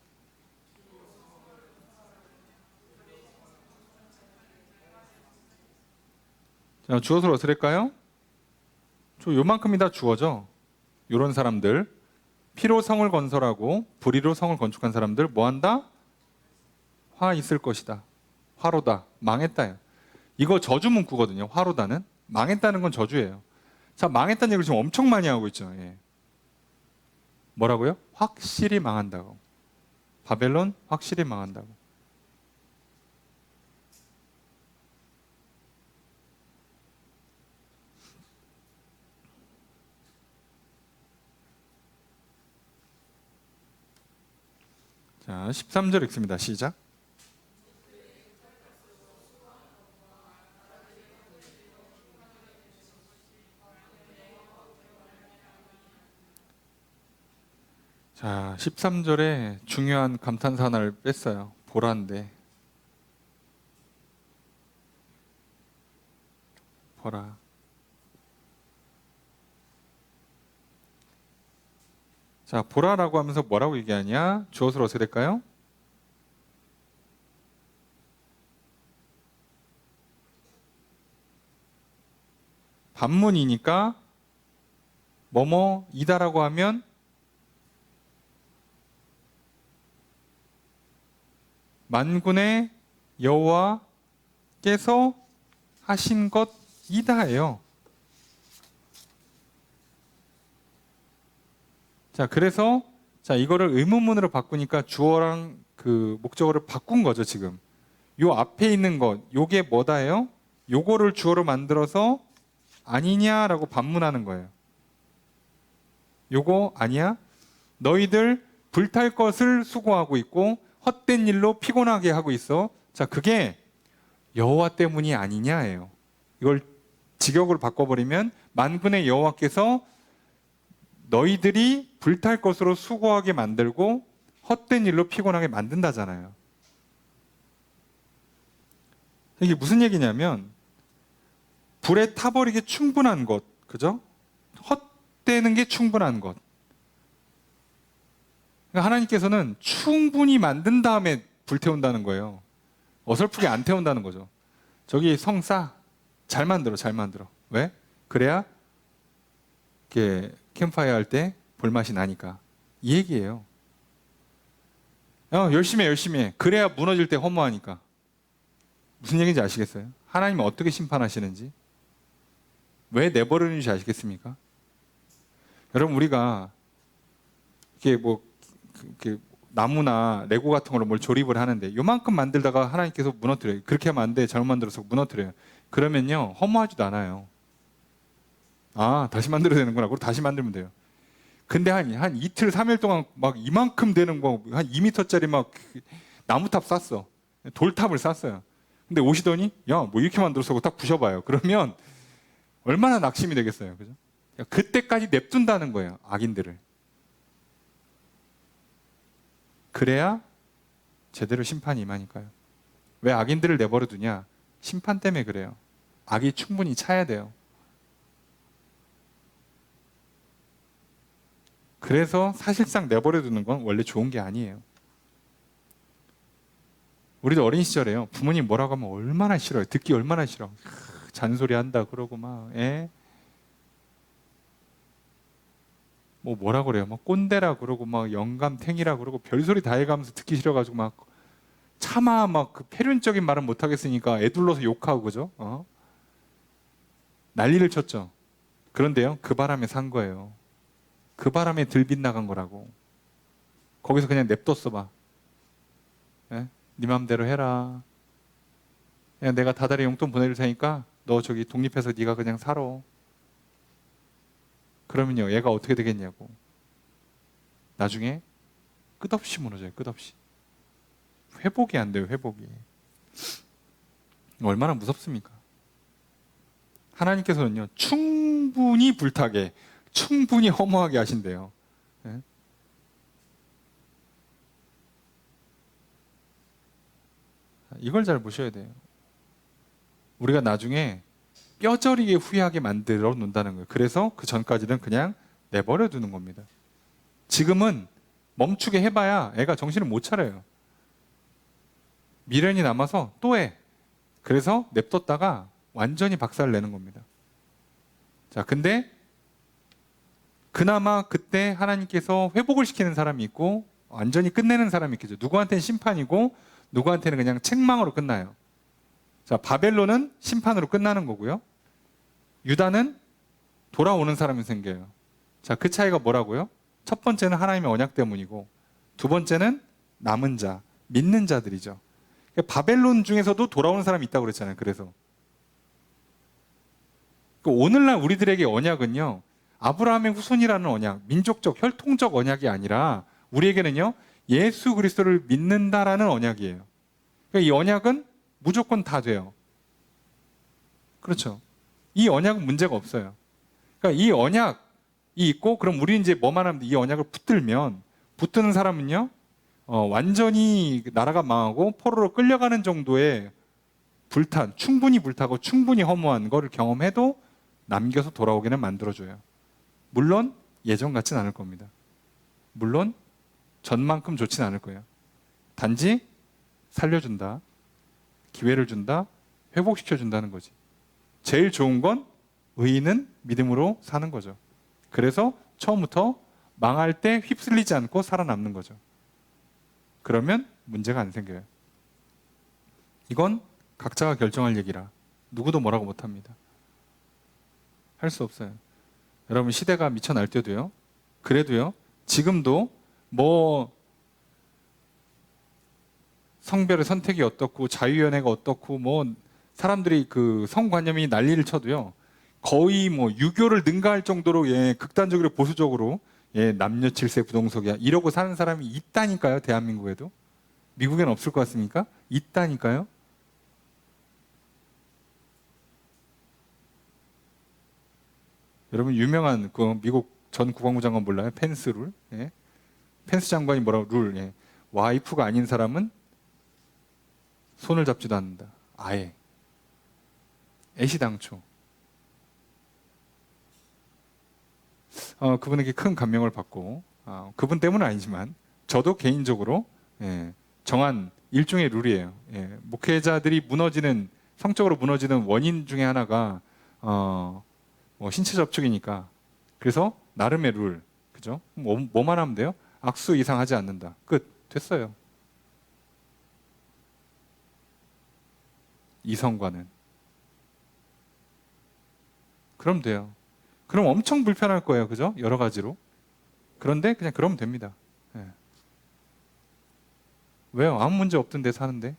자, 주어를 어떻게 할까요? 저 요만큼이 다 주어져. 요런 사람들 피로 성을 건설하고 불의로 성을 건축한 사람들 뭐한다? 화 있을 것이다. 화로다. 망했다요. 이거 저주 문구거든요. 화로다는. 망했다는 건 저주예요. 자, 망했다는 얘기를 지금 엄청 많이 하고 있죠. 예. 뭐라고요? 확실히 망한다고. 바벨론 확실히 망한다고. 자, 13절 읽습니다. 시작. 자, 13절에 중요한 감탄사 하나를 뺐어요. 보라인데. 보라. 자, 보라라고 하면서 뭐라고 얘기하냐? 주어를 어떻게 될까요? 반문이니까 뭐뭐이다라고 하면 만군의 여호와께서 하신 것이다예요. 자, 그래서 자, 이거를 의문문으로 바꾸니까 주어랑 그 목적어를 바꾼 거죠, 지금. 요 앞에 있는 것, 요게 뭐다예요? 요거를 주어로 만들어서 아니냐라고 반문하는 거예요. 요거 아니야? 너희들 불탈 것을 수고하고 있고 헛된 일로 피곤하게 하고 있어. 자, 그게 여호와 때문이 아니냐예요. 이걸 직역으로 바꿔버리면 만군의 여호와께서 너희들이 불탈 것으로 수고하게 만들고 헛된 일로 피곤하게 만든다잖아요. 이게 무슨 얘기냐면 불에 타버리기 충분한 것, 그죠? 헛되는 게 충분한 것. 그러니까 하나님께서는 충분히 만든 다음에 불태운다는 거예요. 어설프게 안 태운다는 거죠. 저기 성 쌓아. 잘 만들어, 잘 만들어. 왜? 그래야 이렇게 캠프파이어 할 때 볼맛이 나니까. 이 얘기예요. 열심히 해, 열심히 해. 그래야 무너질 때 허무하니까. 무슨 얘기인지 아시겠어요? 하나님은 어떻게 심판하시는지, 왜 내버리는지 아시겠습니까? 여러분, 우리가 이렇게 뭐 이렇게 나무나 레고 같은 걸로 뭘 조립을 하는데 요만큼 만들다가 하나님께서 무너뜨려요. 그렇게 하면 안 돼. 잘못 만들어서 무너뜨려요. 그러면요, 허무하지도 않아요. 아, 다시 만들어야 되는구나. 그리고 다시 만들면 돼요. 근데 한 이틀, 3일 동안 막 이만큼 되는 거, 한 2m짜리 막 나무탑 쌌어. 돌탑을 쌌어요. 근데 오시더니, 야, 뭐 이렇게 만들어서 딱 부셔봐요. 그러면 얼마나 낙심이 되겠어요. 그죠? 그때까지 냅둔다는 거예요. 악인들을. 그래야 제대로 심판이 임하니까요. 왜 악인들을 내버려 두냐? 심판 때문에 그래요. 악이 충분히 차야 돼요. 그래서 사실상 내버려 두는 건 원래 좋은 게 아니에요. 우리도 어린 시절에요. 부모님 뭐라고 하면 얼마나 싫어요. 듣기 얼마나 싫어. 잔소리 한다 그러고 막, 뭐라 그래요. 막 꼰대라 그러고 막 영감탱이라 그러고 별소리 다 해가면서 듣기 싫어가지고 막 차마 막 그 패륜적인 말은 못 하겠으니까 애둘러서 욕하고 그죠? 난리를 쳤죠. 그런데요, 그 바람에 산 거예요. 그 바람에 들빗 나간 거라고. 거기서 그냥 냅뒀어 봐. 네 맘대로 해라. 그냥 내가 다달이 용돈 보내줄 테니까 너 저기 독립해서 네가 그냥 살아. 그러면요, 얘가 어떻게 되겠냐고. 나중에 끝없이 무너져요. 끝없이. 회복이 안 돼요. 회복이. 얼마나 무섭습니까? 하나님께서는요, 충분히 불타게, 충분히 허무하게 하신대요. 예? 이걸 잘 보셔야 돼요. 우리가 나중에 뼈저리게 후회하게 만들어 놓는다는 거예요. 그래서 그 전까지는 그냥 내버려 두는 겁니다. 지금은 멈추게 해봐야 애가 정신을 못 차려요. 미련이 남아서 또 해. 그래서 냅뒀다가 완전히 박살을 내는 겁니다. 자, 근데 그나마 그때 하나님께서 회복을 시키는 사람이 있고 완전히 끝내는 사람이 있겠죠. 누구한테는 심판이고 누구한테는 그냥 책망으로 끝나요. 자, 바벨론은 심판으로 끝나는 거고요. 유다는 돌아오는 사람이 생겨요. 자, 그 차이가 뭐라고요? 첫 번째는 하나님의 언약 때문이고 두 번째는 남은 자, 믿는 자들이죠. 바벨론 중에서도 돌아오는 사람이 있다고 그랬잖아요. 그래서 오늘날 우리들에게 언약은요, 아브라함의 후손이라는 언약, 민족적, 혈통적 언약이 아니라 우리에게는요, 예수 그리스도를 믿는다라는 언약이에요. 그러니까 이 언약은 무조건 다 돼요. 그렇죠. 이 언약은 문제가 없어요. 그러니까 이 언약이 있고, 그럼 우리 이제 뭐만 하면 이 언약을 붙들면, 붙드는 사람은요, 완전히 나라가 망하고 포로로 끌려가는 정도의 충분히 불타고 충분히 허무한 거를 경험해도 남겨서 돌아오기는 만들어줘요. 물론 예전 같진 않을 겁니다. 물론 전만큼 좋진 않을 거예요. 단지 살려준다, 기회를 준다, 회복시켜준다는 거지. 제일 좋은 건 의인은 믿음으로 사는 거죠. 그래서 처음부터 망할 때 휩쓸리지 않고 살아남는 거죠. 그러면 문제가 안 생겨요. 이건 각자가 결정할 얘기라 누구도 뭐라고 못합니다. 할 수 없어요. 여러분, 시대가 미쳐 날 때도요, 그래도요, 지금도 뭐 성별의 선택이 어떻고 자유연애가 어떻고 뭐 사람들이 그 성관념이 난리를 쳐도요, 거의 뭐 유교를 능가할 정도로 극단적으로 보수적으로 남녀 질세 부동석이야 이러고 사는 사람이 있다니까요. 대한민국에도. 미국에는 없을 것 같습니까? 있다니까요. 여러분, 유명한 그 미국 전 국방부 장관 몰라요? 펜스 룰. 펜스 장관이 뭐라고 룰. 와이프가 아닌 사람은 손을 잡지도 않는다. 아예. 애시당초. 그분에게 큰 감명을 받고, 그분 때문은 아니지만 저도 개인적으로 정한 일종의 룰이에요. 목회자들이 성적으로 무너지는 원인 중에 하나가 신체 접촉이니까. 그래서 나름의 룰, 그죠? 뭐만 하면 돼요? 악수 이상 하지 않는다. 끝. 됐어요. 이성과는. 그럼 돼요. 그럼 엄청 불편할 거예요. 그죠? 여러 가지로. 그런데 그냥 그러면 됩니다. 왜요? 아무 문제 없던데 사는데.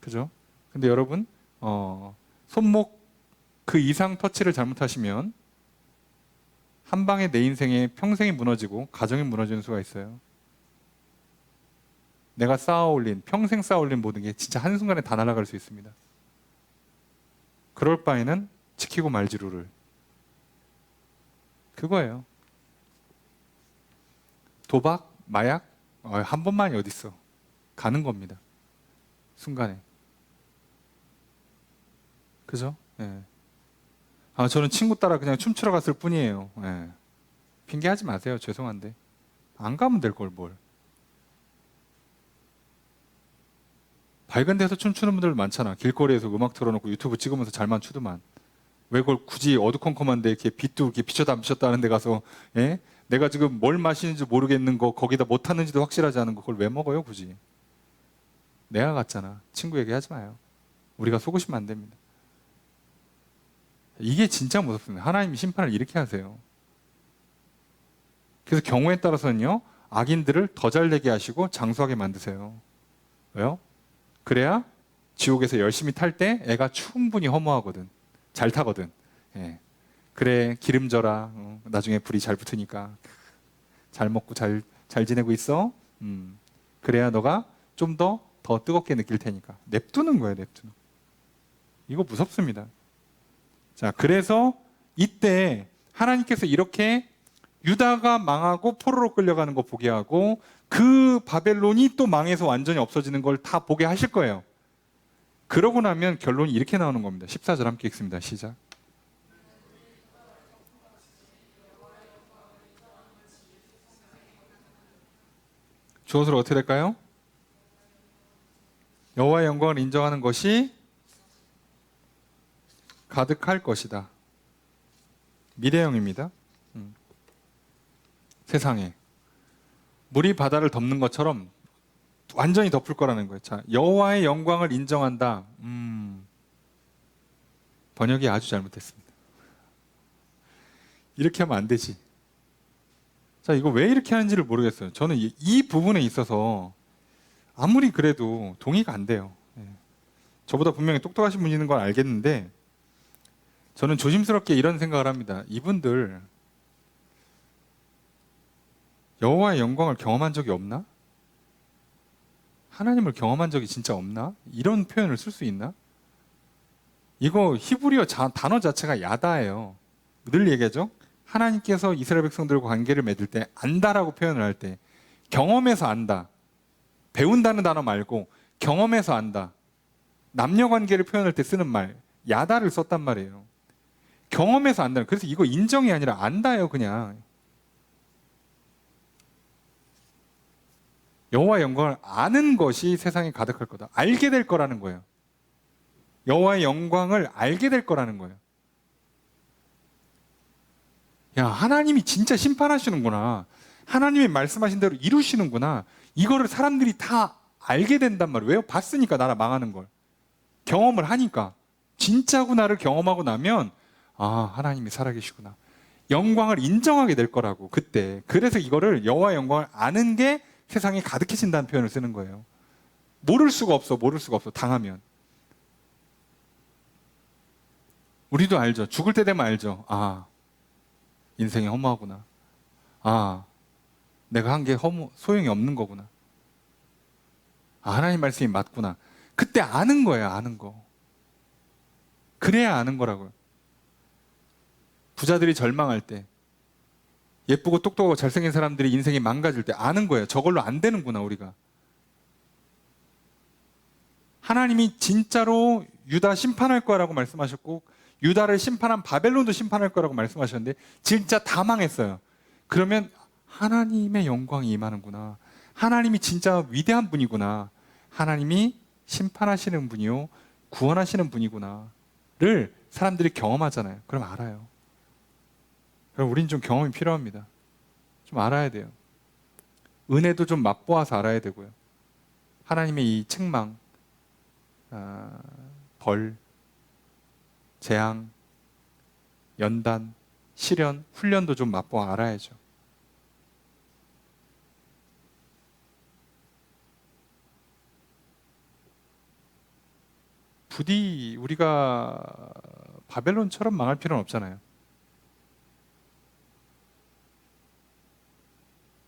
그죠? 근데 여러분, 손목 그 이상 터치를 잘못하시면 한 방에 내 인생에 평생이 무너지고 가정이 무너지는 수가 있어요. 내가 평생 쌓아올린 모든 게 진짜 한순간에 다 날아갈 수 있습니다. 그럴 바에는 지키고 말지 룰을. 그거예요. 도박, 마약, 한 번만이 어딨어. 가는 겁니다. 순간에. 그죠? 저는 친구 따라 그냥 춤추러 갔을 뿐이에요. 핑계하지 마세요. 죄송한데. 안 가면 될 걸 뭘. 밝은 데서 춤추는 분들 많잖아. 길거리에서 음악 틀어놓고 유튜브 찍으면서 잘만 추더만. 왜 그걸 굳이 어두컴컴한데 이렇게 빛도 이렇게 비쳤다 안 비쳤다 하는 데 가서, 내가 지금 뭘 마시는지 모르겠는 거, 거기다 뭐 탔는지도 확실하지 않은 거, 그걸 왜 먹어요, 굳이? 내가 갔잖아. 친구 얘기하지 마요. 우리가 속으시면 안 됩니다. 이게 진짜 무섭습니다. 하나님이 심판을 이렇게 하세요. 그래서 경우에 따라서는요, 악인들을 더 잘 되게 하시고 장수하게 만드세요. 왜요? 그래야 지옥에서 열심히 탈 때 애가 충분히 허무하거든. 잘 타거든. 그래, 기름져라. 나중에 불이 잘 붙으니까. 잘 먹고 잘 잘 지내고 있어? 그래야 너가 좀 더 뜨겁게 느낄 테니까. 냅두는 거예요, 냅두는. 이거 무섭습니다. 자, 그래서 이때 하나님께서 이렇게 유다가 망하고 포로로 끌려가는 거 보게 하고 그 바벨론이 또 망해서 완전히 없어지는 걸 다 보게 하실 거예요. 그러고 나면 결론이 이렇게 나오는 겁니다. 14절 함께 읽습니다. 시작. 주어로 어떻게 될까요? 여호와의 영광을 인정하는 것이 가득할 것이다. 미래형입니다. 세상에 물이 바다를 덮는 것처럼 완전히 덮을 거라는 거예요. 자, 여호와의 영광을 인정한다. 번역이 아주 잘못됐습니다. 이렇게 하면 안 되지. 자, 이거 왜 이렇게 하는지를 모르겠어요. 저는 이 부분에 있어서 아무리 그래도 동의가 안 돼요. 저보다 분명히 똑똑하신 분이 있는 걸 알겠는데 저는 조심스럽게 이런 생각을 합니다. 이분들 여호와의 영광을 경험한 적이 없나? 하나님을 경험한 적이 진짜 없나? 이런 표현을 쓸 수 있나? 이거 히브리어 단어 자체가 야다예요. 늘 얘기하죠. 하나님께서 이스라엘 백성들과 관계를 맺을 때 안다라고 표현을 할 때 경험해서 안다. 배운다는 단어 말고 경험해서 안다. 남녀 관계를 표현할 때 쓰는 말 야다를 썼단 말이에요. 경험해서 안다. 그래서 이거 인정이 아니라 안다예요, 그냥. 여호와의 영광을 아는 것이 세상에 가득할 거다. 알게 될 거라는 거예요. 여호와의 영광을 알게 될 거라는 거예요. 야, 하나님이 진짜 심판하시는구나. 하나님이 말씀하신 대로 이루시는구나. 이거를 사람들이 다 알게 된단 말이에요. 왜요? 봤으니까, 나라 망하는 걸. 경험을 하니까. 진짜구나를 경험하고 나면 아, 하나님이 살아계시구나. 영광을 인정하게 될 거라고, 그때. 그래서 이거를 여호와의 영광을 아는 게 세상에 가득해진다는 표현을 쓰는 거예요. 모를 수가 없어, 모를 수가 없어, 당하면. 우리도 알죠. 죽을 때 되면 알죠. 아, 인생이 허무하구나. 아, 내가 한 게 소용이 없는 거구나. 아, 하나님 말씀이 맞구나. 그때 아는 거예요, 아는 거. 그래야 아는 거라고요. 부자들이 절망할 때, 예쁘고 똑똑하고 잘생긴 사람들이 인생이 망가질 때 아는 거예요. 저걸로 안 되는구나, 우리가. 하나님이 진짜로 유다 심판할 거라고 말씀하셨고 유다를 심판한 바벨론도 심판할 거라고 말씀하셨는데 진짜 다 망했어요. 그러면 하나님의 영광이 임하는구나. 하나님이 진짜 위대한 분이구나. 하나님이 심판하시는 분이요 구원하시는 분이구나를 사람들이 경험하잖아요. 그럼 알아요. 그럼 우린 좀 경험이 필요합니다. 좀 알아야 돼요. 은혜도 좀 맛보아서 알아야 되고요. 하나님의 이 책망, 벌, 재앙, 연단, 시련, 훈련도 좀 맛보아 알아야죠. 부디 우리가 바벨론처럼 망할 필요는 없잖아요.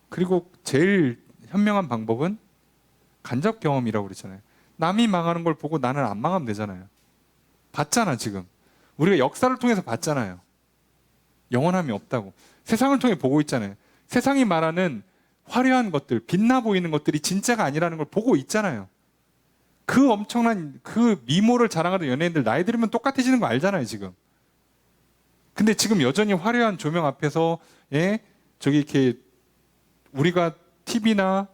그리고 제일 현명한 방법은 간접 경험이라고 그랬잖아요. 남이 망하는 걸 보고 나는 안 망하면 되잖아요. 봤잖아, 지금. 우리가 역사를 통해서 봤잖아요. 영원함이 없다고. 세상을 통해 보고 있잖아요. 세상이 말하는 화려한 것들, 빛나 보이는 것들이 진짜가 아니라는 걸 보고 있잖아요. 그 엄청난 그 미모를 자랑하던 연예인들 나이 들으면 똑같아지는 거 알잖아요, 지금. 근데 지금 여전히 화려한 조명 앞에서 저기 이렇게 우리가 TV나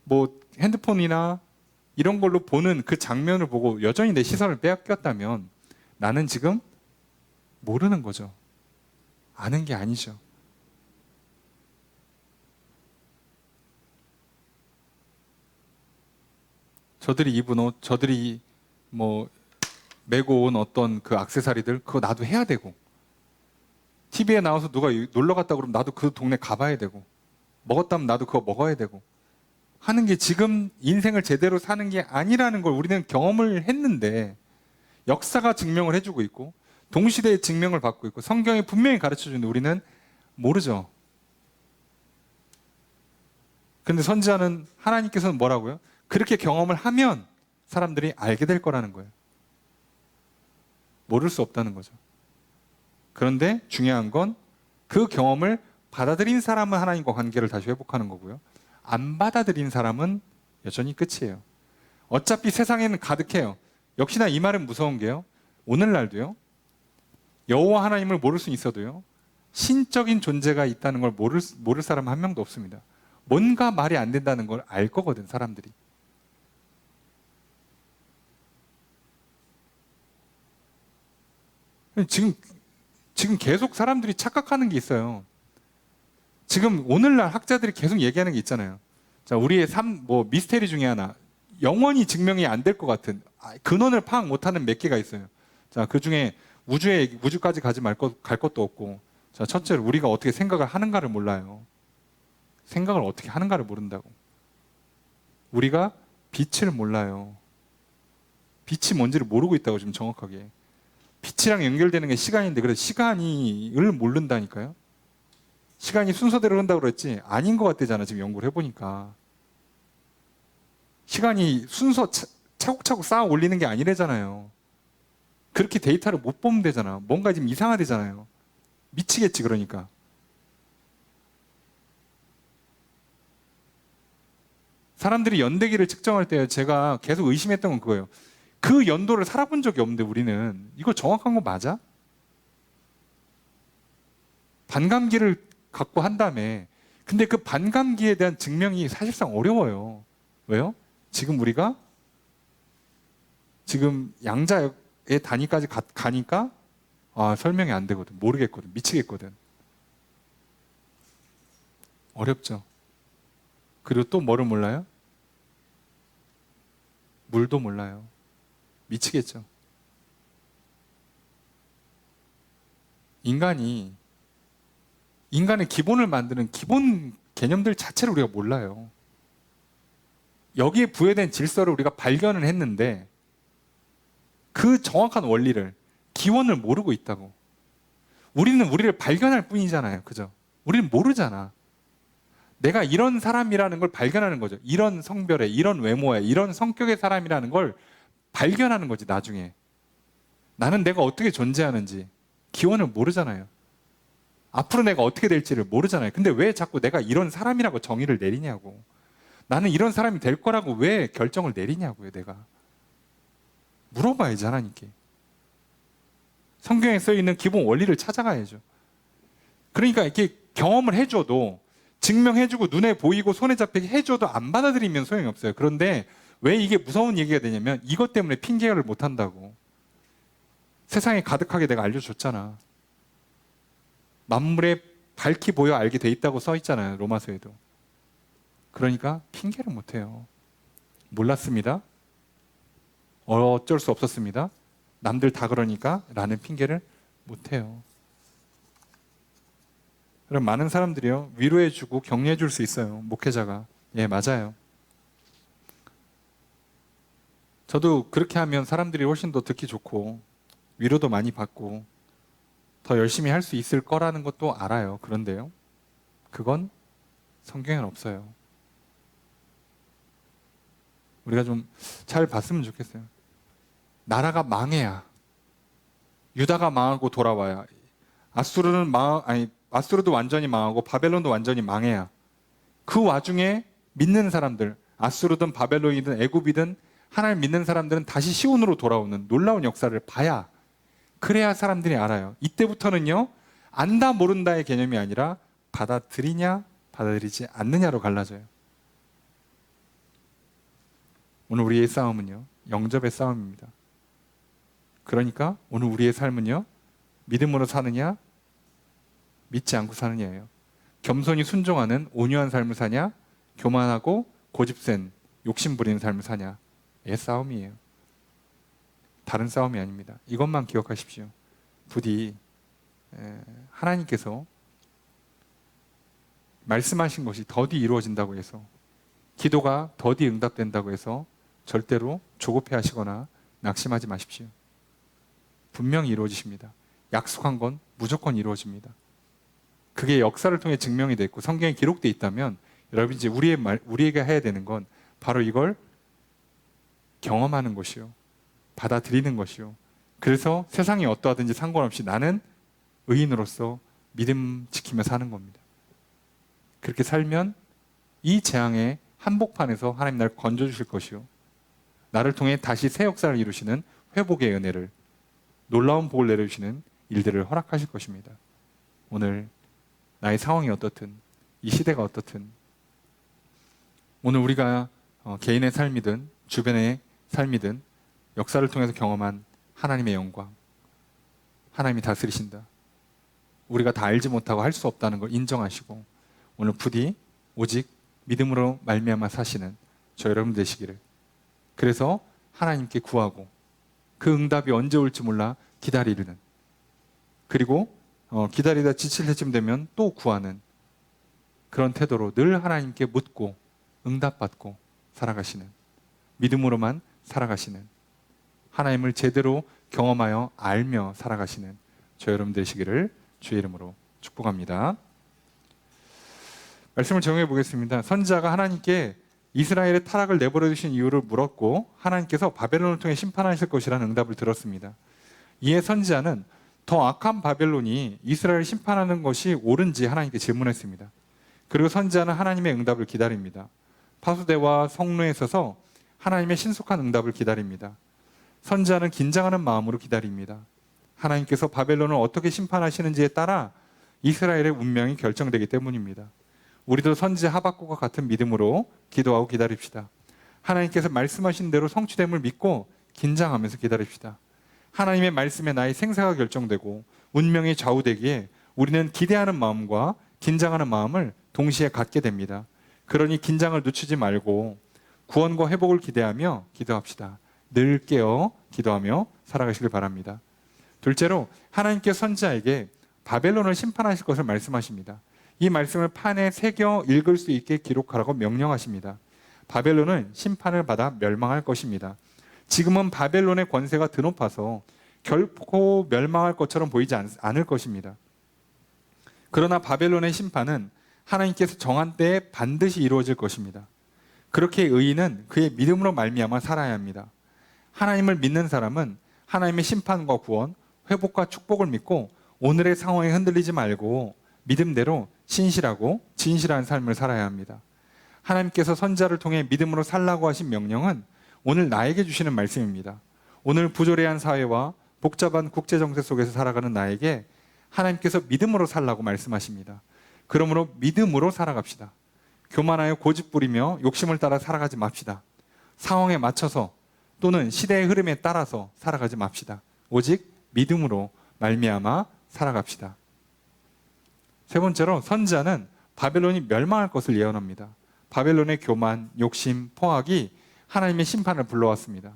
뭐 핸드폰이나 이런 걸로 보는 그 장면을 보고 여전히 내 시선을 빼앗겼다면 나는 지금 모르는 거죠. 아는 게 아니죠. 저들이 입은 옷, 저들이 뭐 메고 온 어떤 그 액세서리들 그거 나도 해야 되고 TV에 나와서 누가 놀러 갔다 그러면 나도 그 동네 가봐야 되고 먹었다면 나도 그거 먹어야 되고 하는 게 지금 인생을 제대로 사는 게 아니라는 걸 우리는 경험을 했는데 역사가 증명을 해주고 있고 동시대의 증명을 받고 있고 성경이 분명히 가르쳐주는데 우리는 모르죠. 근데 선지자는 하나님께서는 뭐라고요? 그렇게 경험을 하면 사람들이 알게 될 거라는 거예요. 모를 수 없다는 거죠. 그런데 중요한 건 그 경험을 받아들인 사람은 하나님과 관계를 다시 회복하는 거고요. 안 받아들인 사람은 여전히 끝이에요. 어차피 세상에는 가득해요. 역시나 이 말은 무서운 게요. 오늘날도요. 여호와 하나님을 모를 수는 있어도요. 신적인 존재가 있다는 걸 모를 사람 한 명도 없습니다. 뭔가 말이 안 된다는 걸 알 거거든, 사람들이. 지금 계속 사람들이 착각하는 게 있어요. 지금 오늘날 학자들이 계속 얘기하는 게 있잖아요. 자, 우리의 미스테리 중에 하나. 영원히 증명이 안 될 것 같은 근원을 파악 못하는 몇 개가 있어요. 자, 그 중에 우주까지 갈 것도 없고. 자, 첫째로 우리가 어떻게 생각을 하는가를 몰라요. 생각을 어떻게 하는가를 모른다고. 우리가 빛을 몰라요. 빛이 뭔지를 모르고 있다고 지금 정확하게. 빛이랑 연결되는 게 시간인데 그래서 시간을 모른다니까요. 시간이 순서대로 흐른다고 그랬지 아닌 것 같대잖아. 지금 연구를 해보니까. 시간이 순서 차곡차곡 쌓아 올리는 게 아니래잖아요. 그렇게 데이터를 못 보면 되잖아. 뭔가 지금 이상하대잖아요. 미치겠지 그러니까. 사람들이 연대기를 측정할 때 제가 계속 의심했던 건 그거예요. 그 연도를 살아본 적이 없는데 우리는 이거 정확한 거 맞아? 반감기를 갖고 한 다음에 근데 그 반감기에 대한 증명이 사실상 어려워요. 왜요? 지금 우리가 지금 양자의 단위까지 가니까 설명이 안 되거든. 모르겠거든. 미치겠거든. 어렵죠. 그리고 또 뭐를 몰라요? 물도 몰라요. 미치겠죠. 인간의 기본을 만드는 기본 개념들 자체를 우리가 몰라요. 여기에 부여된 질서를 우리가 발견을 했는데 그 정확한 원리를, 기원을 모르고 있다고. 우리는 우리를 발견할 뿐이잖아요. 그죠? 우리는 모르잖아. 내가 이런 사람이라는 걸 발견하는 거죠. 이런 성별에, 이런 외모에, 이런 성격의 사람이라는 걸 발견하는 거지, 나중에. 나는 내가 어떻게 존재하는지 기원을 모르잖아요. 앞으로 내가 어떻게 될지를 모르잖아요. 근데 왜 자꾸 내가 이런 사람이라고 정의를 내리냐고. 나는 이런 사람이 될 거라고 왜 결정을 내리냐고요, 내가. 물어봐야지, 하나님께. 성경에 써 있는 기본 원리를 찾아가야죠. 그러니까 이렇게 경험을 해줘도, 증명해주고 눈에 보이고 손에 잡히게 해줘도 안 받아들이면 소용이 없어요. 그런데 왜 이게 무서운 얘기가 되냐면 이것 때문에 핑계를 못 한다고. 세상에 가득하게 내가 알려줬잖아. 만물에 밝히 보여 알게 돼 있다고 써 있잖아요. 로마서에도. 그러니까 핑계를 못 해요. 몰랐습니다. 어쩔 수 없었습니다. 남들 다 그러니까 라는 핑계를 못 해요. 그럼 많은 사람들이요. 위로해주고 격려해줄 수 있어요. 목회자가. 예, 맞아요. 저도 그렇게 하면 사람들이 훨씬 더 듣기 좋고 위로도 많이 받고 더 열심히 할 수 있을 거라는 것도 알아요. 그런데요. 그건 성경에는 없어요. 우리가 좀 잘 봤으면 좋겠어요. 나라가 망해야, 유다가 망하고 돌아와야, 아수르도 완전히 망하고 바벨론도 완전히 망해야, 그 와중에 믿는 사람들, 아수르든 바벨론이든 애굽이든 하나님 믿는 사람들은 다시 시온으로 돌아오는 놀라운 역사를 봐야, 그래야 사람들이 알아요. 이때부터는요, 안다 모른다의 개념이 아니라 받아들이냐 받아들이지 않느냐로 갈라져요. 오늘 우리의 싸움은요, 영접의 싸움입니다. 그러니까 오늘 우리의 삶은요, 믿음으로 사느냐 믿지 않고 사느냐예요. 겸손히 순종하는 온유한 삶을 사냐, 교만하고 고집센 욕심 부리는 삶을 사냐의 싸움이에요. 다른 싸움이 아닙니다. 이것만 기억하십시오. 부디 하나님께서 말씀하신 것이 더디 이루어진다고 해서, 기도가 더디 응답된다고 해서 절대로 조급해 하시거나 낙심하지 마십시오. 분명히 이루어지십니다. 약속한 건 무조건 이루어집니다. 그게 역사를 통해 증명이 됐고 성경에 기록되어 있다면 여러분 이제 우리에게 해야 되는 건 바로 이걸 경험하는 것이요, 받아들이는 것이요. 그래서 세상이 어떠하든지 상관없이 나는 의인으로서 믿음 지키며 사는 겁니다. 그렇게 살면 이 재앙의 한복판에서 하나님 나를 건져주실 것이요, 나를 통해 다시 새 역사를 이루시는 회복의 은혜를, 놀라운 복을 내려주시는 일들을 허락하실 것입니다. 오늘 나의 상황이 어떻든, 이 시대가 어떻든, 오늘 우리가 개인의 삶이든 주변의 삶이든 역사를 통해서 경험한 하나님의 영광, 하나님이 다스리신다, 우리가 다 알지 못하고 할 수 없다는 걸 인정하시고 오늘 부디 오직 믿음으로 말미암아 사시는 저 여러분 되시기를, 그래서 하나님께 구하고 그 응답이 언제 올지 몰라 기다리는, 그리고 기다리다 지칠 때쯤 되면 또 구하는 그런 태도로 늘 하나님께 묻고 응답받고 살아가시는, 믿음으로만 살아가시는, 하나님을 제대로 경험하여 알며 살아가시는 저 여러분 되시기를 주의 이름으로 축복합니다. 말씀을 정해 보겠습니다. 선지자가 하나님께 이스라엘의 타락을 내버려 두신 이유를 물었고 하나님께서 바벨론을 통해 심판하실 것이라는 응답을 들었습니다. 이에 선지자는 더 악한 바벨론이 이스라엘을 심판하는 것이 옳은지 하나님께 질문했습니다. 그리고 선지자는 하나님의 응답을 기다립니다. 파수대와 성루에 서서 하나님의 신속한 응답을 기다립니다. 선지자는 긴장하는 마음으로 기다립니다. 하나님께서 바벨론을 어떻게 심판하시는지에 따라 이스라엘의 운명이 결정되기 때문입니다. 우리도 선지자 하박국과 같은 믿음으로 기도하고 기다립시다. 하나님께서 말씀하신 대로 성취됨을 믿고 긴장하면서 기다립시다. 하나님의 말씀에 나의 생사가 결정되고 운명이 좌우되기에 우리는 기대하는 마음과 긴장하는 마음을 동시에 갖게 됩니다. 그러니 긴장을 늦추지 말고 구원과 회복을 기대하며 기도합시다. 늘 깨어 기도하며 살아가시길 바랍니다. 둘째로 하나님께서 선지자에게 바벨론을 심판하실 것을 말씀하십니다. 이 말씀을 판에 새겨 읽을 수 있게 기록하라고 명령하십니다. 바벨론은 심판을 받아 멸망할 것입니다. 지금은 바벨론의 권세가 드높아서 결코 멸망할 것처럼 보이지 않을 것입니다. 그러나 바벨론의 심판은 하나님께서 정한 때에 반드시 이루어질 것입니다. 그렇게 의인은 그의 믿음으로 말미암아 살아야 합니다. 하나님을 믿는 사람은 하나님의 심판과 구원, 회복과 축복을 믿고 오늘의 상황에 흔들리지 말고 믿음대로 신실하고 진실한 삶을 살아야 합니다. 하나님께서 선지자를 통해 믿음으로 살라고 하신 명령은 오늘 나에게 주시는 말씀입니다. 오늘 부조리한 사회와 복잡한 국제정세 속에서 살아가는 나에게 하나님께서 믿음으로 살라고 말씀하십니다. 그러므로 믿음으로 살아갑시다. 교만하여 고집부리며 욕심을 따라 살아가지 맙시다. 상황에 맞춰서 또는 시대의 흐름에 따라서 살아가지 맙시다. 오직 믿음으로 말미암아 살아갑시다. 세 번째로 선지자는 바벨론이 멸망할 것을 예언합니다. 바벨론의 교만, 욕심, 포악이 하나님의 심판을 불러왔습니다.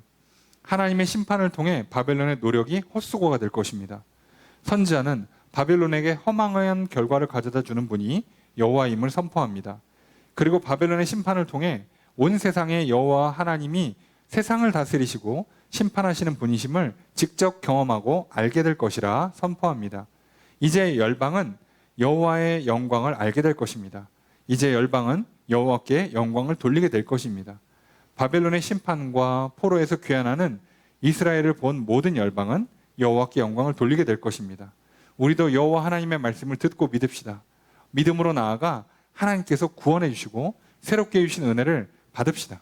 하나님의 심판을 통해 바벨론의 노력이 헛수고가 될 것입니다. 선지자는 바벨론에게 허망한 결과를 가져다 주는 분이 여호와임을 선포합니다. 그리고 바벨론의 심판을 통해 온 세상의 여호와 하나님이 세상을 다스리시고 심판하시는 분이심을 직접 경험하고 알게 될 것이라 선포합니다. 이제 열방은 여호와의 영광을 알게 될 것입니다. 이제 열방은 여호와께 영광을 돌리게 될 것입니다. 바벨론의 심판과 포로에서 귀환하는 이스라엘을 본 모든 열방은 여호와께 영광을 돌리게 될 것입니다. 우리도 여호와 하나님의 말씀을 듣고 믿읍시다. 믿음으로 나아가 하나님께서 구원해 주시고 새롭게 주신 은혜를 받읍시다.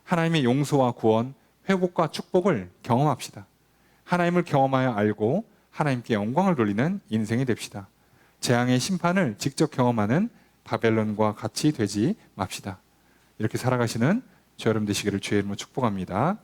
하나님의 용서와 구원, 회복과 축복을 경험합시다. 하나님을 경험하여 알고 하나님께 영광을 돌리는 인생이 됩시다. 재앙의 심판을 직접 경험하는 바벨론과 같이 되지 맙시다. 이렇게 살아가시는 저 여러분 되시기를 주의 이름으로 축복합니다.